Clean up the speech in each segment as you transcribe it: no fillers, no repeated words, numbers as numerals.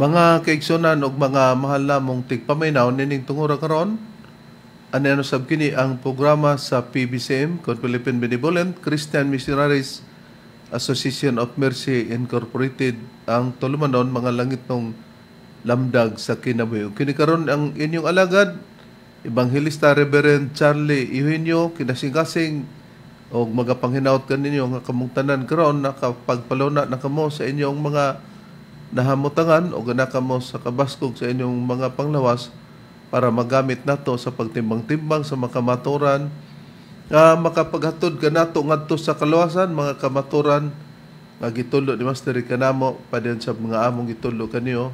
Mga kaigsunan ug mga mahal namong tigpaminaw nining tungura karon, ani ano sab kini ang programa sa PBCM kon Philippine Benevolent Christian Missionaries Association of Mercy Incorporated, ang tulumanon mga langit nung lamdag sa kinabuhi. Kini karon ang inyong alagad Evangelista Reverend Charlie Eugenio kinasing-kasing og magapanghinawot kaninyo nga kamong tanan karon nakapagpaluna na kamo sa inyong mga nahamutangan o gana kamo sa kabaskog sa inyong mga panglawas para magamit nato sa pagtimbang-timbang sa makamaturan makapaghatod ka nato ngadto sa kaluwasan, mga kamaturan nga gitulo ni Master kanamo padyan sa mga among gitulo kaniyo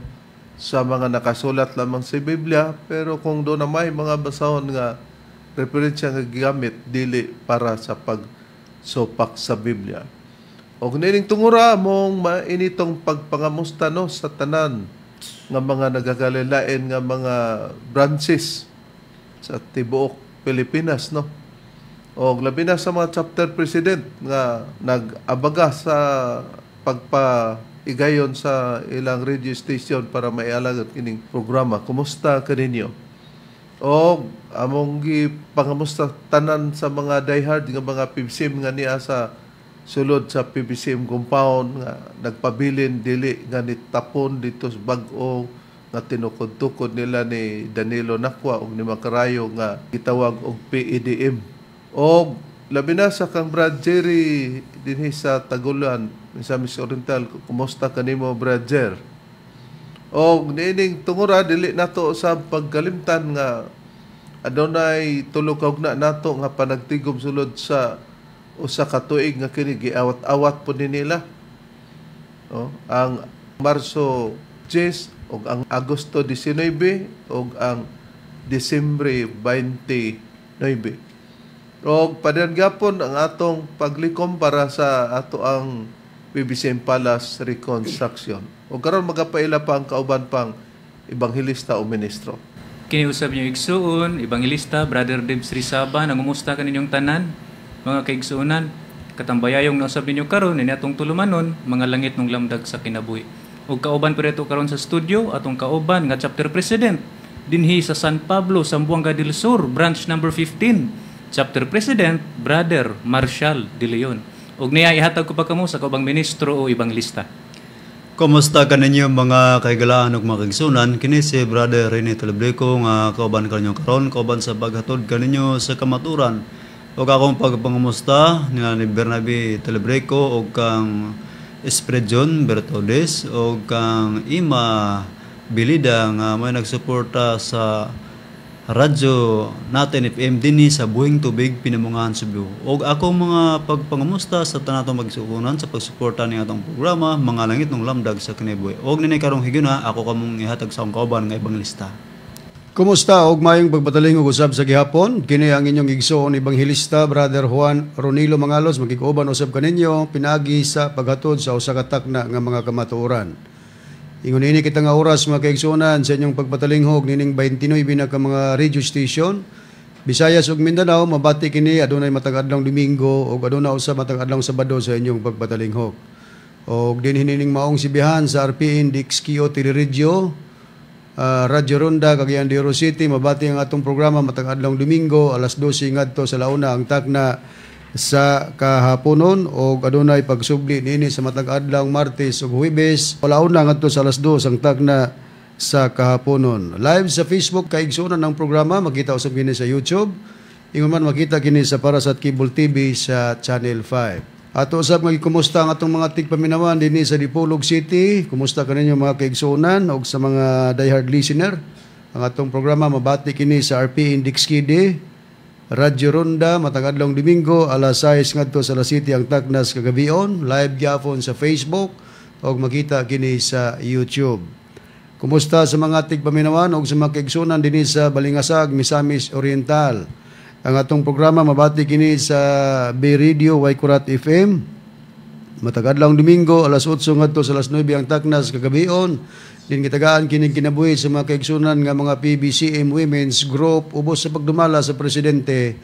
sa mga nakasulat lamang sa Biblia, pero kung doon na may mga basahon nga referensya nga gigamit dili para sa pagsopak sa Biblia. O nining tungura mong mainitong pagpangamusta no sa tanan nga mga nagagalilain nga mga branches sa tibuok Pilipinas no. O labi na sa mga chapter president nga nag-abaga sa pagpaigayon sa ilang radio station para maialagad kining programa. Kumusta kaninyo? O among gipangamusta tanan sa mga diehard nga mga PBCM nga niya sa sulod sa PBCM compound nga nagpabilin dili nga nitapon dito sa bag-o nga tinukod-tukod nila ni Danilo Nakwa ug ni Macarayo nga gitawag og PEDM. O labi na sa kang Brad Jerry dinhi sa Tagulan sa Miss Oriental, kumusta kanimo Brad Jer? O nining tungura dili nato sa pagkalimtan nga adunay tulo ka ugna nato nga panagtigom sulod sa usa ka tuig nga kini giawat-awat po ni nila. Ang Marso 10 ug ang Agosto 19 ug ang Disyembre 29. Og padyan gyapon ang atong paglikom para sa ato ang PBCM Palace Reconstruction. O karon magapaila pa ang kauban pang ebanghelista o ministro. Kiniusab niyo igsuon, ebanghelista Brother Debs Rizaba, nangumusta kaninyong tanan? Mga kaigsuunan, katambayayong nausab ninyo karon ni atong tulumanon, mga langit ng lamdag sa kinabuhi. Ug kauban pa dito karon sa studio atong kauban nga chapter president dinhi sa San Pablo, Zamboanga del Sur, branch number 15. Chapter president Brother Marshall De Leon. Ug niya ihatag ko pa kamo sa kaubang ministro o ebanglista. Kumusta kaninyo mga kaigalaan ug mga kaigsuunan? Kini si Brother Rene Telebreco nga kauban kaninyo karon, kauban sa paghatod kaninyo sa kamaturan. O akong pagpangamusta ni Bernabe Telebreco o kang Esprejon Bertodes o kang Ima Bilida nga may nagsuporta sa radyo natin FM dinhi sa Buhing Tubig, Pinamungahan, Cebu. O akong mga pagpangamusta sa tanatong magsuunan sa pagsuporta ni atong programa mga langit ng lamdag sa kinabuhi. Og ninay karong higuna ako kamong ihatag sa akong kauban nga ebanglista. Kumusta og mayong pagpataling ug usab sa gihapon? Kini ang inyong igsoon ebanghilista Brother Juan Ronilo Mangalos, magkikuban usab kaninyo pinaagi sa paghatod sa usa ka takna nga mga kamatuoran. Ingon ini kita nga oras mga kaigsuonan sa inyong pagpatalinghog nining 29 na ka mga radio station Visayas ug Mindanao. Mabati kini adunay matag adlong Domingo ug aduna usab matag adlong Sabado sa inyong pagpatalinghog. Og dinhi nining maong sibihan sa RPN DXQ Teleradyo Radyo Ronda, Cagayan de Oro City. Mabati ang atong programa matag adlong Domingo alas 12 ngadto sa launa ang takna sa kahaponon o adunay pagsubli niini sa matag adlong Martes ug Huwebes launa ngadto sa alas 2 ang takna sa kahaponon. Live sa Facebook kaigsuonan ng programa, makita usab kini sa YouTube. Ingon man makita kini sa Parasat Cable TV sa Channel 5. Ato usab nga kumusta ang atong mga tigpaminawan dinhi sa Dipolog City. Kumusta kaninyo mga kaigsuonan ug sa mga diehard listener. Ang atong programa mabati kini sa RP Index KD, Radyo Ronda matag adlong Domingo alas 6 ngadto sa alas 7 ang taknas kagabion. Live gyapon sa Facebook ug makita kini sa YouTube. Kumusta sa mga tigpaminawan ug sa mga kaigsuonan dinhi sa Balingasag, Misamis Oriental. Ang atong programa mabati kini sa Bay Radio Waikurat FM. Matag adlong Domingo alas 8 ngadto sa alas 9 ang taknas kagabion. Din gitagaan kini kinabuhi sa mga kaigsuonan nga mga PBCM Women's Group ubos sa pagdumala sa presidente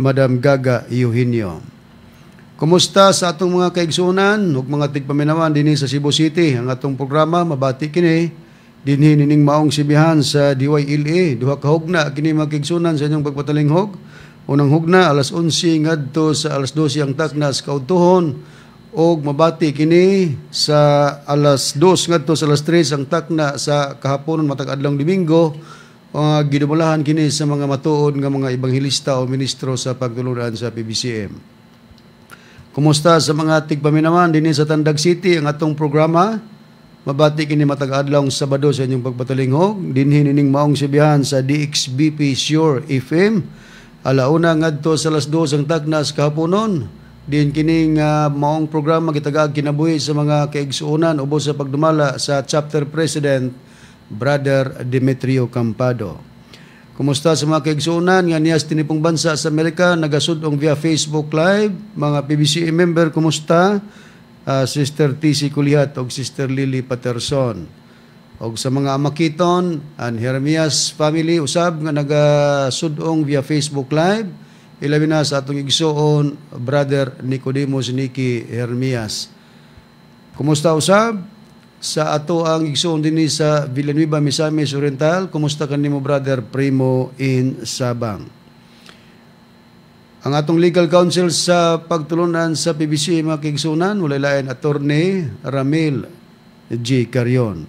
Madam Gaga Eugenio. Kumusta sa atong mga kaigsuonan ug mga tigpaminawan dinhi sa Cebu City? Ang atong programa mabati kini dinhi nining maong sibihan sa DYLA. Duha ka hugna kini makigsunan sa inyong pagpatalinghog. Unang hugna alas 11 ngadto sa alas 12 ang takna sa kautuhon, og mabati kini sa alas 2 ngadto sa alas 3 ang takna sa kahaponon matag adlong Domingo. Gidumulahan kini sa mga matuod nga mga ebanghelista o ministro sa pagtuluran sa PBCM. Kumusta sa mga tigpaminawan dinhi sa Tandag City ang atong programa? Mabati kini matag adlong Sabado sa inyong pagpatalinghog. Dinhi nining maong sibihan sa DXBP Sure FM. Alauna ngadto sa alas 2 ang tagna sa kahaponon. Din kining maong programa gitagag kinabuhi sa mga kaigsuonan ubos sa pagdumala sa chapter president Brother Demetrio Campado. Kumusta sa mga kaigsuonan nga niyas tinipong bansa sa Amerika nagasudong via Facebook Live, mga PBCM member kumusta? Sister TC Kulihat o Sister Lily Patterson. O sa mga amakiton and Jeremias family usab nga nagasudong via Facebook Live, ilabi na sa atong igsuon Brother Nicodemus Nicky Jeremias. Kumusta usab sa ato ang igsuon dinhi sa Villanueva, Misamis Oriental? Kumusta kanimo Brother Primo in Sabang? Ang atong legal counsel sa pagtulunan sa PBC mga kaigsuonan walay lain Attorney Ramil G. Carion.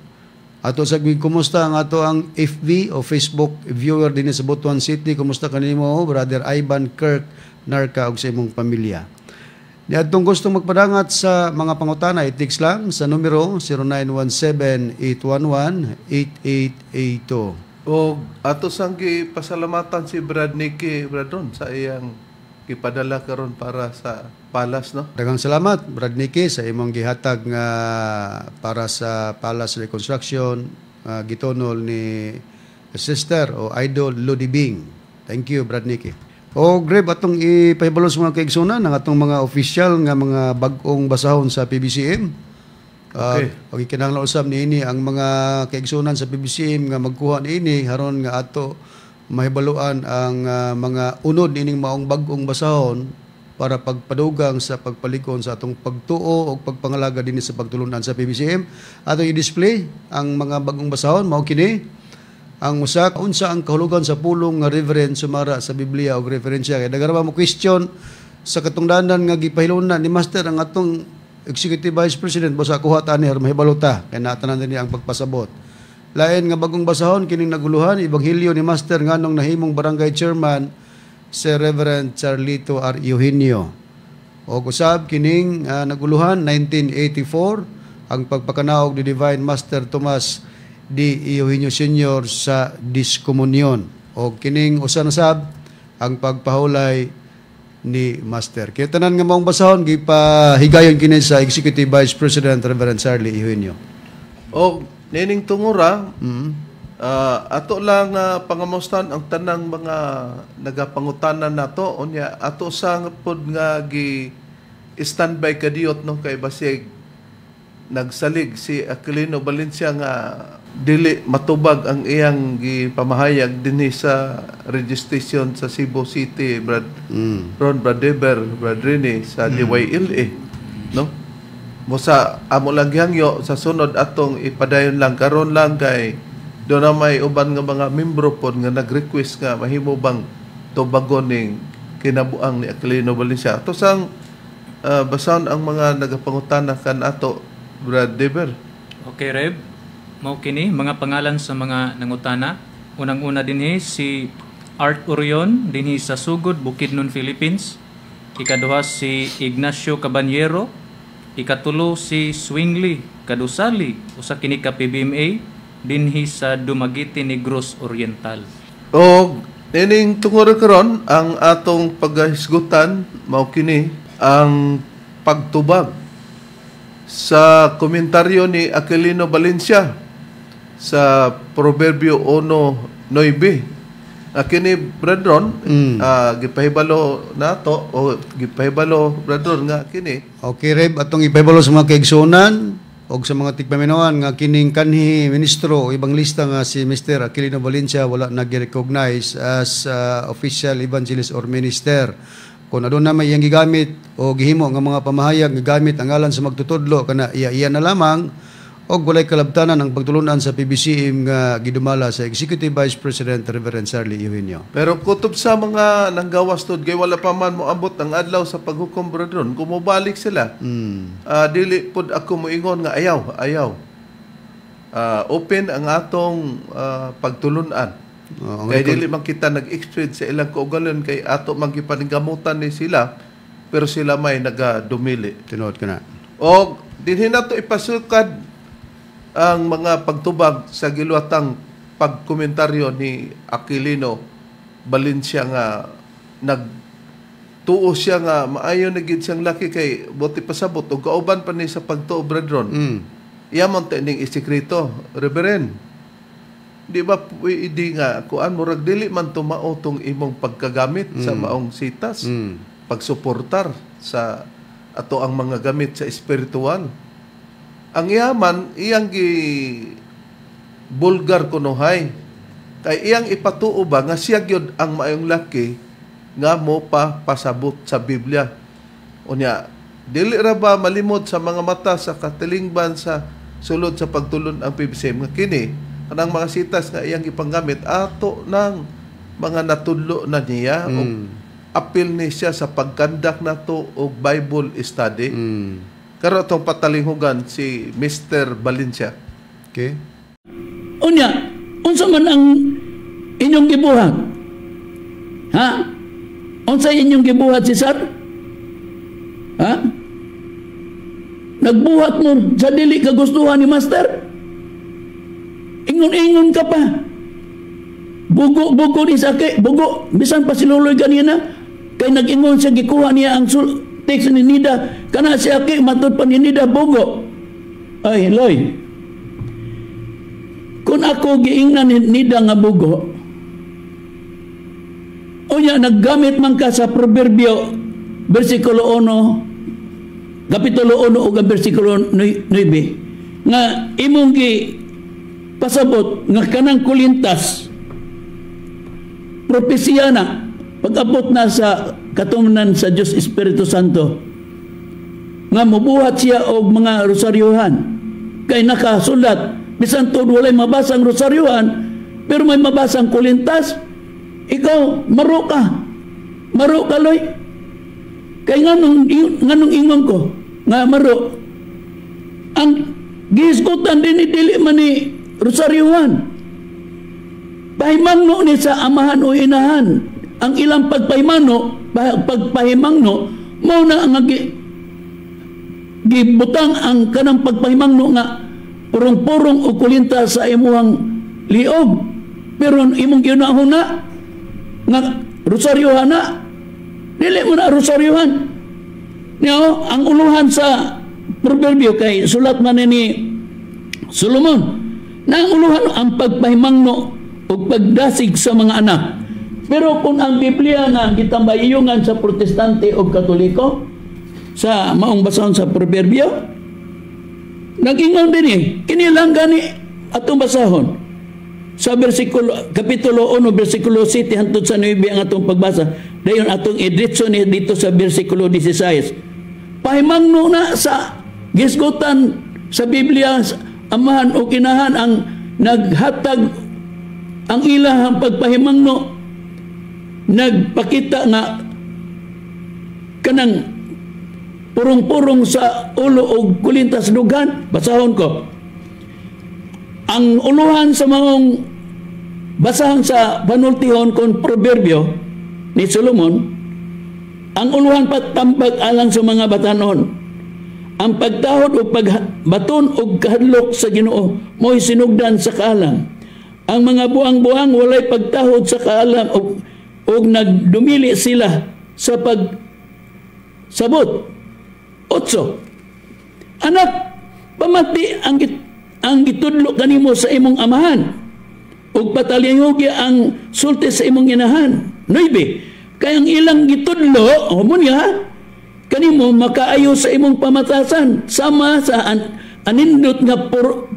Ato sagwig kumusta ang ato ang FB o Facebook viewer din sa Butuan City? Kumusta kanimo Brother Ivan Kirk Narca ug sa imong pamilya? Di atong gusto magpadangat sa mga pangutana, i-text lang sa numero 0917-811-8882. O ato sang pasalamatan si Brad Nicky Bradon sa iyang ipadala karon para sa Palas, no? Daghang salamat Brad Nicky sa imong gihatag nga para sa Palas Reconstruction, gitonol ni Sister o Idol Lodi Bing. Thank you Brad Nicky. O grab atong ipahibalo sa mga kaigsunan ng atong mga official nga mga bag-ong basahon sa PBCM. Okay. Okay, kinahanglan usab niini ang mga kaigsunan sa PBCM nga magkuha niini haron nga ato mahibaluan ang mga unod ining maong bag-ong basahon para pagpadugang sa pagpalikon sa atong pagtuo o pagpangalaga dinhi sa pagtulunan sa PBCM. Ato i-display ang mga bag-ong basahon mao kini ang usa unsa ang kahulugan sa pulong nga reverend sumara sa Biblia og referensya. Kay daghang mo question sa katungdanan nga gipahilunan ni Master ang atong Executive Vice President bosa kuha ta ni mahibaluta kay naatanan ni ang pagpasabot. Lain nga bagong basahon kining naguluhan ebanghelyo ni Master nganong nahimong barangay chairman si Reverend Charlito R. Eugenio. O usab kining naguluhan 1984 ang pagpakanaog ni Divine Master Tomas D. Eugenio Sr. sa Diskomunyon. O kining usan sab ang pagpahulay ni Master. Kaya tanan nga maong basahon gipahigayon kini sa Executive Vice President Reverend Charlie Eugenio. O nining tungura, ato lang pangamustan ang tanang mga nagapangutanan nato unya ato sang pod nga gi standby kadiyot no kay basig nagsalig si Aquilino Valencia nga dili matubag ang iyang gipamahayag dinhi sa registration sa Cebu City Ron Bradeber Bradrini sa DYLA no mo sa amo lang gihangyo sa sunod atong ipadayon lang karon lang kay do na may uban nga mga membro pod nga nag-request nga mahimo bang tubagon ning kinabuang ni Aquilino Valencia. Ato sang basaon ang mga nagapangutana kan ato Brad Deber. Okay, Reb. Mao kini mga pangalan sa mga nangutana. Unang-una dinhi si Art Orion dinhi sa Sugod, Bukidnon, Philippines. Ikaduha si Ignacio Cabanyero. Ikatulo si Swingly Kadusali usa kini ka PBMA dinhi sa Dumaguete, Negros Oriental. O nining tungod karon ang atong paghisgutan mao kini ang pagtubag sa komentaryo ni Aquilino Valencia sa Proverbio 1:9. Kini Bradron gipahibalo nato o gipahibalo Bradron nga kini. Okay Reb, atong ipahibalo sa mga kaigsunan o sa mga tigpaminawan nga kining kanhi ministro o ebanglista nga si Mr. Aquilino Valencia wala nag-recognize as official evangelist or minister. Kung aduna may iyang gigamit o gihimo nga mga pamahayag nga gamit ang ngalan sa magtutudlo kana iya na lamang o walay kalabtanan ang pagtulunan sa PBCM nga gidumala sa Executive Vice President Reverend Charlie Eugenio. Pero kutob sa mga nanggawas tod, kay wala pa man mo ambot ang adlaw sa paghukom brethren, kumubalik sila. Dili pod ako moingon nga ayaw. Open ang atong pagtulunan. Kay dili man kita nag-explain sa ilang kaugalan kay ato man gipaninggamutan ni sila, pero sila may nagadumili. Tinuod ka na. O dinhi nato ipasukad ang mga pagtubag sa giluwatang pagkomentaryo ni Aquilino Valencia nga nagtuo siya nga maayo na gid siyang laki kay buti pasabot ug kauban pa ni sa pagtuo brethren. Iyamon ta ning isikreto, Reverend. Di ba pwede nga kuan murag dili man tumao tong imong pagkagamit sa maong sitas, pagsuportar sa ato ang mga gamit sa espiritual. Ang yaman, iyang bulgar kunuhay. Kay iyang ipatuo ba nga siya gyud ang maayong laki nga mo pa pasabot sa Biblia. Unya, dili ra ba malimod sa mga mata sa katilingban sa sulod sa pagtulon ang PBCM nga kini kanang mga sitas nga iyang ipanggamit ato ng mga natudlo na niya o apil ni siya sa pagkandak nato og Bible study. Karo itong patalinghugan si Mr. Valencia. Okay? Unya, unsa man ang inyong gibuhat? Ha? Unsa inyong gibuhat, Cesar? Ha? Nagbuhat mo sa dili kagustuhan ni Master? Ingon-ingon ka pa. Bugo ni Sake, bugo. Bisan pa si Luloy ganina. Kay nag-ingon siya, gikuha niya ang text ni Nida, kana si Aki matod pa ni Nida bugo. Ay, Loy. Kung ako giingnan ni Nida nga bugo, unya naggamit man ka sa Proverbio bersikulo 1, kapitulo 1 ug bersikulo 9 nga imong gi pasabot nga kanang kulintas propesya na pag-abot na sa katungnan sa Diyos Espiritu Santo nga mubuhat siya og mga rosaryuhan kay nakasulat bisan tod walay mabasang rosaryuhan pero may mabasang kulintas, ikaw maro ka Loy, kay nganong ingon ko nga maro ang gihisgutan din dili man ni rosaryuhan, pahimangno ni sa amahan o inahan. Ang ilang pagpahimangno mao na ang gibutang ang kanang pagpahimangno nga purong-purong o kulinta sa imuhang liog, pero imong ginahuna nga rosaryuhan na dili mo na rosaryuhan niyo. Ang uluhan sa Proverbio kay sulat man ni Solomon na ang uluhan ang pagpahimangno o pagdasig sa mga anak. Pero kung ang Biblia nga gitambayungan sa Protestante o Katoliko sa maong basahon sa Proverbio, nag-ingon din kini lang gani atong basahon sa kapitulo 1 bersikulo 7 hangtod sa 9 ang atong pagbasa. Dayon atong idritso ni dito sa bersikulo 16. Pahimangno na sa gisgutan sa Biblia, amahan o kinahan ang naghatag ang ilahang pagpahimangno, nagpakita nga kanang purong-purong sa ulo o kulintas dugan. Basahon ko ang uluhan sa maong basahan sa panultihon kon Proverbio ni Solomon. Ang uluhan patambag alang sa mga batanon, ang pagtahod o pagbaton o kahadlok sa Ginoo mo'y sinugdan sa kaalam. Ang mga buang-buang walay pagtahod sa kaalam o nagdumili sila sa pagsabot. 8. Anak, pamati ang gitudlo kanimo sa imong amahan ug patalingog ang sulti sa imong inahan. 9. Kay ang ilang gitudlo niya kanimo makaayo sa imong pamatasan sama sa anindot nga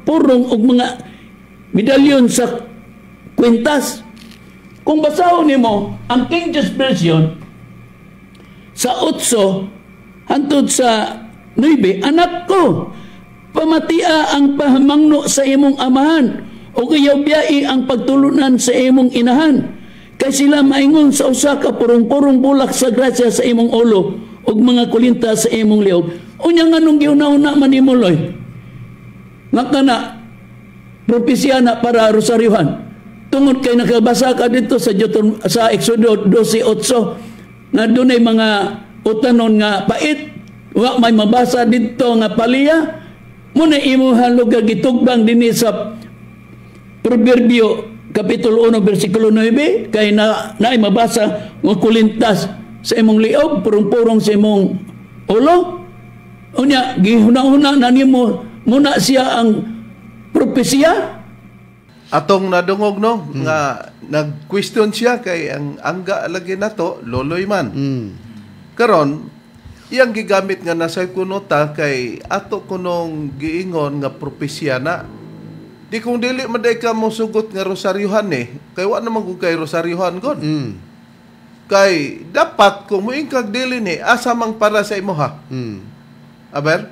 purong og mga medalyon sa kwintas. Kung basahon nimo ang King James Version sa 8 hantod sa 9, anak ko, pamatia ang pahamangno sa imong amahan o kayaw biyai ang pagtulunan sa imong inahan. Kay sila maingon sa usa ka purong-purong bulak sa grasya sa imong ulo ug mga kulinta sa imong liog. Unya nga nung giuna-una man nimo loy. Nga kana propesya na para rosaryohan. Tungod kay nakabasa ka dito sa Exodo 12:8 na dunay mga utanon nga pait, wa may mabasa dito nga paliya. Muna imo halog gitugbang dinhi sa Proverbio Kapitulo 1, versikulo 9, kay naay mabasa nga kulintas sa imong liog, purong-purong sa imong ulo. Unya, gihuna-huna na nimo muna siya ang propesya. Atong nadungog no, nga nag-question siya kay ang angga lagi nato, loloy man. Karon, iyang gigamit nga nasay kunota kay ato kunong giingon nga propesya na. Di kung dili maday ka mo sugot nga rosaryuhan kay wa naman kung kay rosaryuhan god. Kay dapat kung muing kag dili asa mang para sa imo ha. Aber?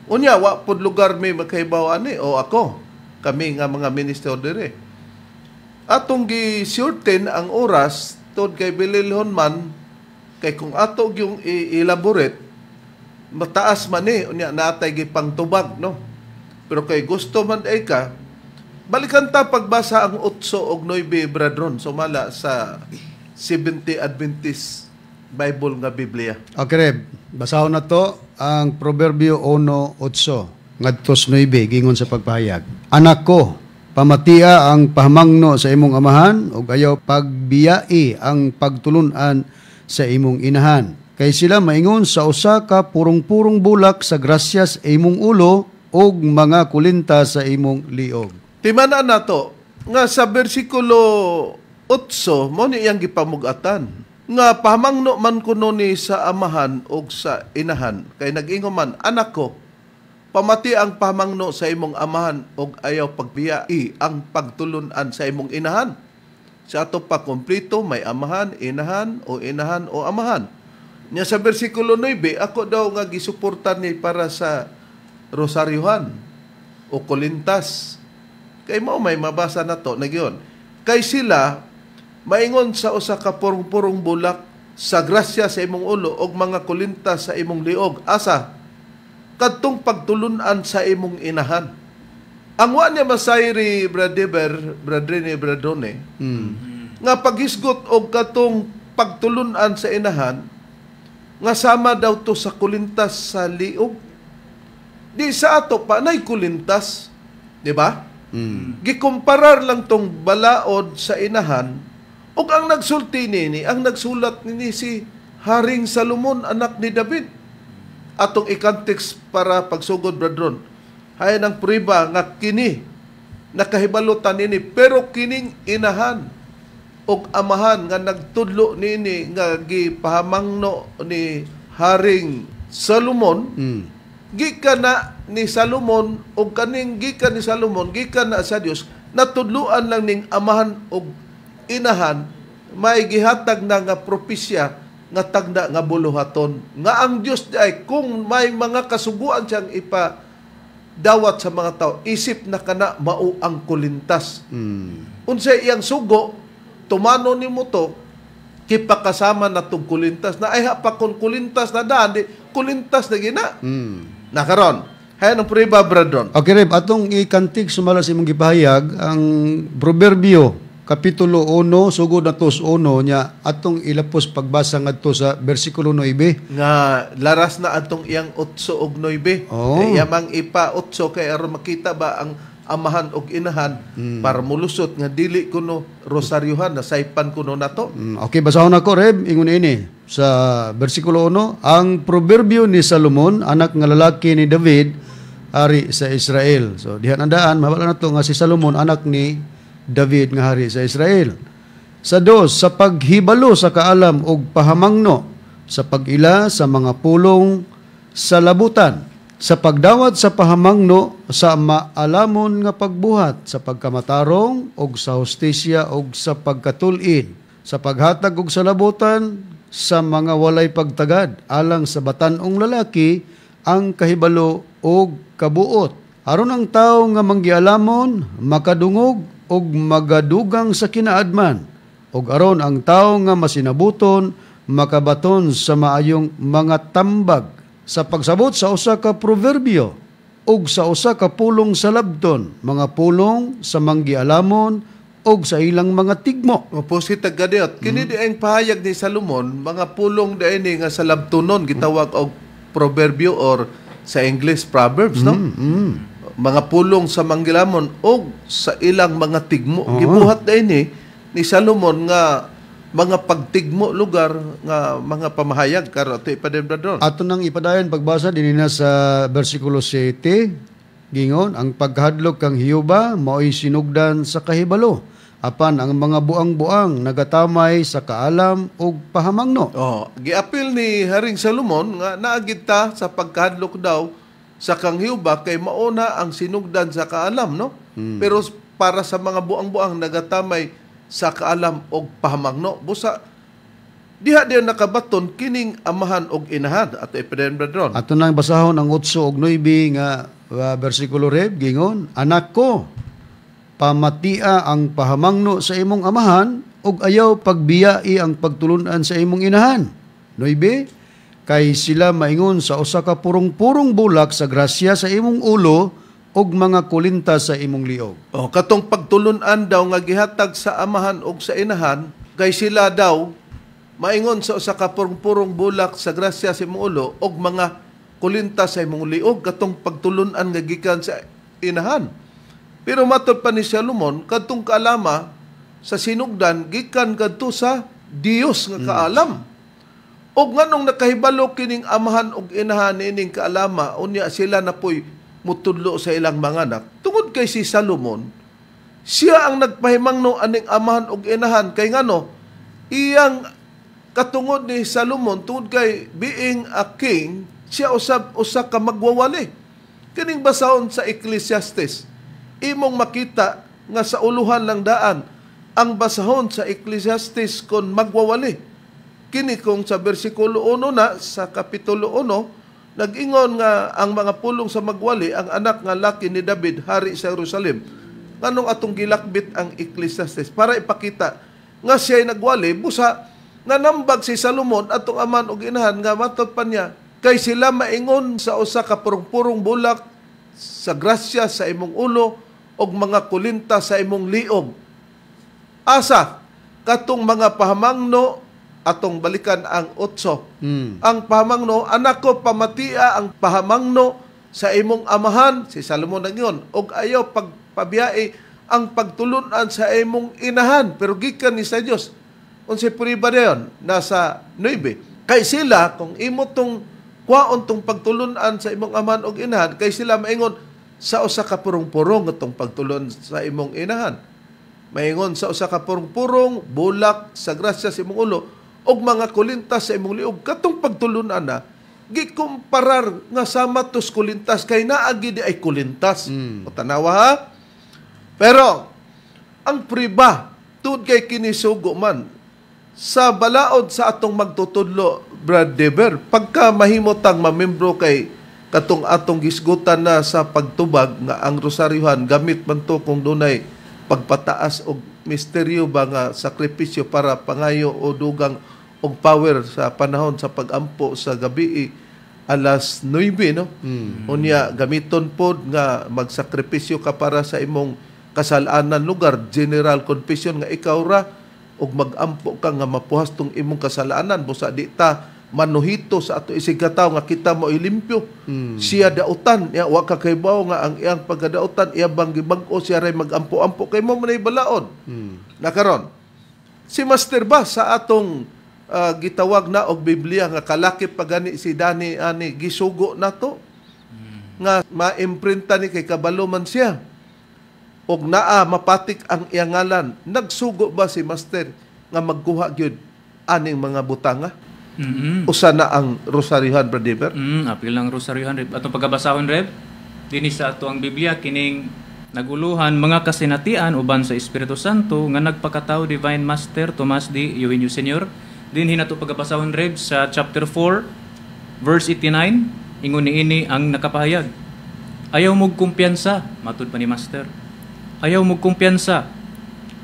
Unya wa pud lugar may makahibawan o ako. Kami nga mga minister dire. Atong gi-shorten ang oras tod kay bililhon man kay kung ato yung elaborate mataas man unya natay gipang tubag no. Pero kay gusto man ay ka, balikan ta pagbasa ang 8 og 9 bradron sumala sa 70 Adventist Bible nga Biblia. Okay, Reb. Basahon na to ang Proverbio 1:8 ngadto 9 gingon sa pagpahayag. Anak ko, pamatia ang pahamangno sa imong amahan ug ayaw pagbiyai ang pagtulunan sa imong inahan. Kay sila maingon sa usa ka purong-purong bulak sa grasya sa imong ulo og mga kulinta sa imong liog. Timana nato nga sa bersikulo 8 mo ni iyang gipamugatan nga pahamangno man kuno ni sa amahan og sa inahan kay nag-ingon man, anak ko, pamati ang pahamangno sa imong amahan og ayaw pagbiyai ang pagtulunan sa imong inahan. Sa ato pa kompleto may amahan, inahan o amahan. Nya sa bersikulo 9 ako daw nga gisuportan ni para sa rosaryuhan o kulintas. Kay mao may mabasa na to nagyon. Kay sila maingon sa usa ka purong-purong bulak sa grasya sa imong ulo og mga kulintas sa imong liog. Asa? Kadtong pagtulunan sa imong inahan. Ang wa niya masayri bradrone nga paghisgot og katong pagtulunan sa inahan nga sama daw to sa kulintas sa liog. Di sa ato pa nay kulintas, di ba? Gikumparar lang tong balaod sa inahan ug ang nagsulti nini, ang nagsulat nini si Haring Salomon anak ni David. Atong i-context para pagsugod bradron. Hay nang prueba nga kini nakahibalutan nini pero kining inahan ug amahan nga nagtudlo nini nga gipahamangno ni Haring Salomon. Gikan na ni Salomon o kaning gikan ni Salomon gikan na sa Dios natudluan lang ning amahan o inahan may gihatag na nga propesya nga tagna nga buluhaton nga ang Dios ay kung may mga kasuguan siyang dawat sa mga tao isip na kana mao ang kulintas. Unsay iyang sugo tumano nimo to kipakasama na tong kulintas na ay pa kon kulintas na daan kulintas na gina. Nakaron. Hayan ang prueba, bradron. Okay, Reb. Atong ikantig sumala sa imong gipahayag ang Proverbio, Kapitulo 1, sugod na tos 1 niya, atong ilapos pagbasa ngadto sa versikulo 9. Nga, laras na atong iyang 8 og 9. Oh. Kaya mang ipa 8 kay aron makita ba ang amahan og inahan para mulusot nga dili kuno rosaryuhan na saipan kuno nato. Okay, basahon ako, Reb. Ingon ini sa versikulo 1, ang proverbio ni Salomon, anak nga lalaki ni David, hari sa Israel. So, diha nandaan, mabala na to nga si Salomon, anak ni David nga hari sa Israel. Sa 2, sa paghibalo sa kaalam og pahamangno, sa pag-ila sa mga pulong sa labutan, sa pagdawat sa pahamangno, sa maalamon nga pagbuhat, sa pagkamatarong og sa hustisya og sa pagkatulid, sa paghatag og sa labutan, sa mga walay pagtagad, alang sa batanong lalaki, ang kahibalo og kabuot. Aron ang tawo nga manggialamon, makadungog og magadugang sa kinaadman. Og aron ang tawo nga masinabuton, makabaton sa maayong mga tambag. Sa pagsabot sa usa ka proverbio og sa usa ka pulong sa labton, mga pulong sa manggialamon og sa ilang mga tigmo. Mapusit agadiot. Kini di ang pahayag ni Salomon, mga pulong da ini nga sa labtunon gitawag og proverbio or sa English proverbs, no? Mga pulong sa manggilamon og sa ilang mga tigmo. Gibuhat da ini ni Salomon nga mga pagtigmo lugar nga mga pamahayag karo ato ipademdadon. Ato nang ipadayon pagbasa dinhi na sa bersikulo 7, gingon, ang paghadlok kang Hiyuba mao'y sinugdan sa kahibalo, apan ang mga buang-buang nagatamay sa kaalam ug pahamangno. Giapil ni Haring Salomon nga naagid ta sa pagkahadlok daw sa kang Hiyuba kay mauna ang sinugdan sa kaalam, no? Pero para sa mga buang-buang nagatamay sa kaalam og pahamangno, busa diha diyon nakabaton kining amahan og inahan at ipedendron. Ato nang basahon ang 8 ug 9 nga bersikulo reb, gingon, anak ko, pamatia ang pahamangno sa imong amahan ug ayaw pagbiyai ang pagtulunan sa imong inahan. 9, kay sila maingon sa usa ka purong-purong bulak sa grasya sa imong ulo og mga kulinta sa imong liog. Katong pagtulunan daw nga gihatag sa amahan og sa inahan, kay sila daw maingon sa usa ka purong-purong bulak sa grasya sa imong ulo og mga kulinta sa imong liog, katong pagtulunan nga gikan sa inahan. Pero matod pa ni Salomon, kadtong kaalama sa sinugdan gikan kadto sa Dios nga kaalam. Og nganong nakahibalo kining amahan og inahan ining kaalama, unya sila na po'y mutudlo sa ilang mga anak. Tungod kay si Salomon, siya ang nagpahimangno aning amahan og inahan kay ngano iyang katungod ni Salomon tungod kay being a king, siya usa ka magwawali. Kining basahon sa Ecclesiastes, imong makita nga sa uluhan lang daan ang basahon sa Ecclesiastes kon magwawali. Kini kung sa bersikulo 1 na sa kapitulo 1, nag-ingon nga ang mga pulong sa magwali, ang anak nga laki ni David, hari sa Jerusalem. Nganong atong gilakbit ang Ecclesiastes para ipakita nga siya nagwali, busa nga nambag si Salomon atong aman og inahan nga matod pa niya, kay sila maingon sa usa ka purong-purong bulak sa grasya sa imong ulo og mga kulinta sa imong liog. Asa katong mga pahamangno atong balikan ang 8. Ang pahamangno, anak ko, pamatia ang pahamangno sa imong amahan, si Salomon nagyon, og ayaw pagpabiyai ang pagtulunan sa imong inahan, pero gikan ni sa Dios. Unsa puriba dayon nasa 9. Kay sila kung imo tong kwaon tong pagtulunan sa imong amahan og inahan, kay sila maingon sa usa ka purong-purong atong pagtulon sa imong inahan. Maingon sa usa ka purong-purong bulak sa grasya sa imong ulo og mga kulintas sa imong liog. Katong pagtulunan na gikumparar nga sama tos kulintas kay naagi di ay kulintas. O tanawa ha? Pero ang priba tud kay kinisugo man sa balaod sa atong magtutudlo, Brad Dever, pagka mahimotang mamembro kay katong atong gisgutan na sa pagtubag nga ang rosaryohan gamit man to kung dunay pagpataas og misteryo ba nga sakripisyo para pangayo o dugang og power sa panahon sa pagampo sa gabi alas 9, no? Unya gamiton pod nga magsakripisyo ka para sa imong kasalanan lugar, general confession nga ikaw ra og magampo ka nga mapuhas tong imong kasalanan busa di ta manuhito sa ato isigataw nga kita mo ilimpyo. Siya dautan, ya wa ka kaybaw nga ang iyang pagkadautan iya bang gibag-o siya ray magampo-ampo kay mo manay balaod. Nakaron si Master ba sa atong gitawag na og Biblia nga kalaki pagani si Dani ani gisugo nato nga maimprinta ni kay kabalo man siya og naa mapatik ang iyang ngalan. Nagsugo ba si Master nga magkuha gyud aning mga butanga? Usa na ang rosaryohan, Brad Dever? Apil lang rosaryohan, Reb. Atong pagkabasahon, Reb, dinis sa ato ang Biblia, kining naguluhan mga kasinatian uban sa Espiritu Santo nga nagpakatao Divine Master Tomas D. Eugenio Sr. Dinhi nato pagkabasahon, Reb, sa chapter 4, verse 89, ingon niini ang nakapahayag. Ayaw mong kumpiyansa, matud pa ni Master. Ayaw mong kumpiyansa.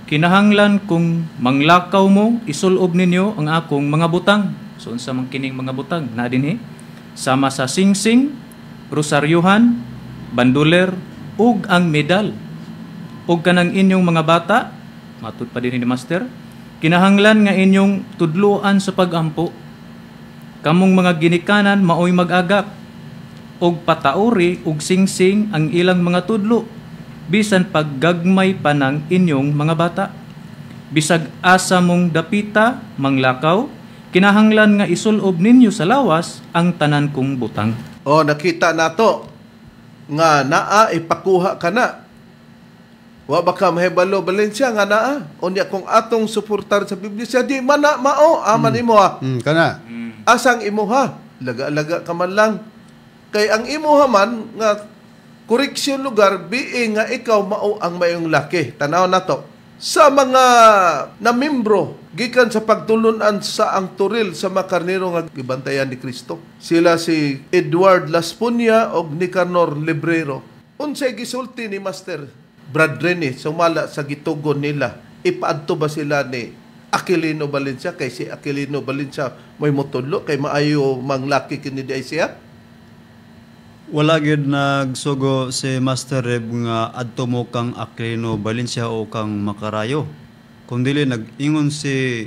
Kinahanglan kung manglakaw mo, isulob ninyo ang akong mga butang. So, unsa man kining mga butang? Na dinhi, sama sa singsing, rosaryuhan, banduler, ug ang medal. Ug kanang inyong mga bata, matud pa din ni Master, kinahanglan nga inyong tudloan sa pagampo. Kamong mga ginikanan maoy mag-agak, ug patauri ug singsing ang ilang mga tudlo, bisan paggagmay pa ng inyong mga bata. Bisag asa mong dapita, manglakaw, kinahanglan nga isulob ninyo sa lawas ang tanan kong butang. O, nakita nato nga naa ipakuha ka na. Wa ba ka mahibalo Valencia nga naa? Unya kung atong suportar sa Biblia siya, di man na mao, aman imo ha. Kana. Asang imo ha? Laga-laga ka man lang. Kay ang imo ha man, nga koreksyon lugar, biing nga ikaw mao ang mayong laki. Tanaw na to. Sa mga namimbro, gikan sa pagtulunan sa ang turil sa mga karnero nga gibantayan ni Kristo. Sila si Edward Laspunia o Nicanor Librero. Unsay gisulti ni Master Brad Rene, sumala sa gitugon nila, ipaadto ba sila ni Aquilino Valencia? Kay si Aquilino Valencia may mutudlo, kay maayo manglaki kini di siya? Wala gyud nagsugo si Master Reb nga adto mo kang Aquilino Valencia o kang Macarayo. Kundili nag-ingon si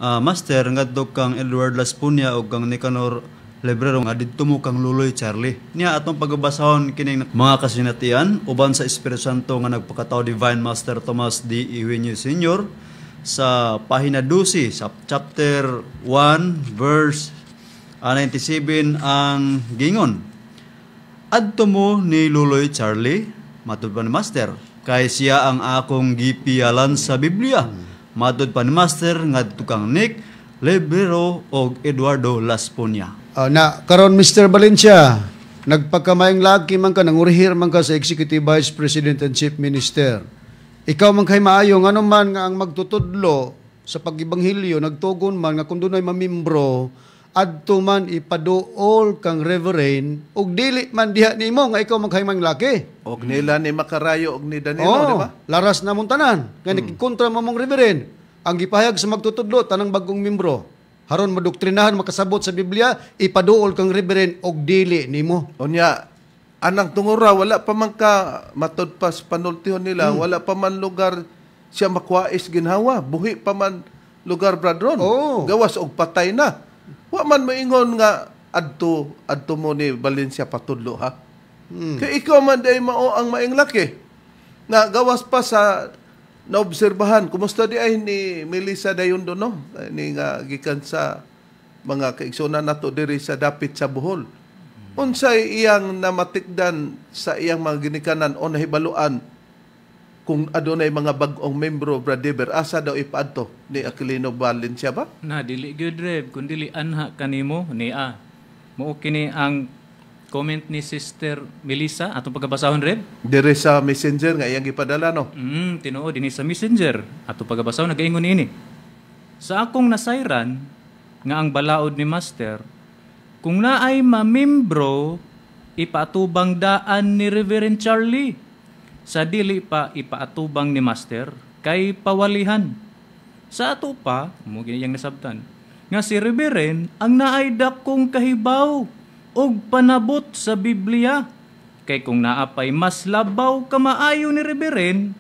Master ngadto kang Edward Laspunia o kang Nicanor Librero nga didto mo kang Luloy Charlie. Niya atong pagbabasahon kining mga kasinatian uban sa Espiritu Santo nga nagpakatao Divine Master Tomas D. Eugenio Sr. sa pahina 12 sa chapter 1 verse 97 ang gingon. Adto mo ni Luloy Charlie, matud pa ni Master, kay siya ang akong gipialan sa Biblia. Matud pa ni Master ngadto kang Nick Librero o Eduardo Laspunia. Karon Mr. Valencia, nagpagkamayang lagi man ka, nangurihir man ka sa Executive Vice President and Chief Minister. Ikaw man kay maayo, nga man nga ang magtutudlo sa pag-ibanghilyo, nagtugon man nga kung dunay mamimbro, adto man ipaduol kang reverend, ug dili man diha nimo nga ikaw man kay mang laki. Og nila ni Macarayo og ni Danilo, di ba? Laras na mong tanan. Nga kontra mo mong reverend. Ang gipahayag sa magtutudlo, tanang bagong membro. Haron madoktrinahan, makasabot sa Biblia, ipaduol kang reverend og dili nimo. Unya, anang tungura, wala pa man ka matod pa sa panultihon nila, wala pa man lugar siya makwais ginhawa, buhi pa man lugar Bradron. Gawas og patay na. Wa man moingon nga adto mo ni Valencia patudlo ha. Kay ikaw man day mao ang maing laki. Nga gawas pa sa naobserbahan, kumusta di ay ni Melissa Dayondo, no? Ni nga gikan sa mga kaigsunan nato diri sa dapit sa Bohol. Unsay iyang namatikdan sa iyang mga ginikanan o nahibaluan kung adunay mga bag-ong membro, Brad Deber, asa daw ipaadto ni Aquilino Valencia ba? Na dili gyud Reb, kun dili anha kanimo niya. Mao kini ang comment ni Sister Melissa atong pagabasahon Reb. Dire sa Messenger nga iyang gipadala, no? Tinuod dinhi sa Messenger atong pagabasahon nagaingon ini. Sa akong nasayran nga ang balaod ni Master, kung naay mamembro, ipaatubang daan ni Reverend Charlie. Sa dili pa ipaatubang ni Master, kay pawalihan. Sa ato pa, mo giniyang nasabtan, nga si Reverend ang naay dakong kahibaw og panabot sa Biblia. Kay kung naapay mas labaw kamaayo ni Reverend,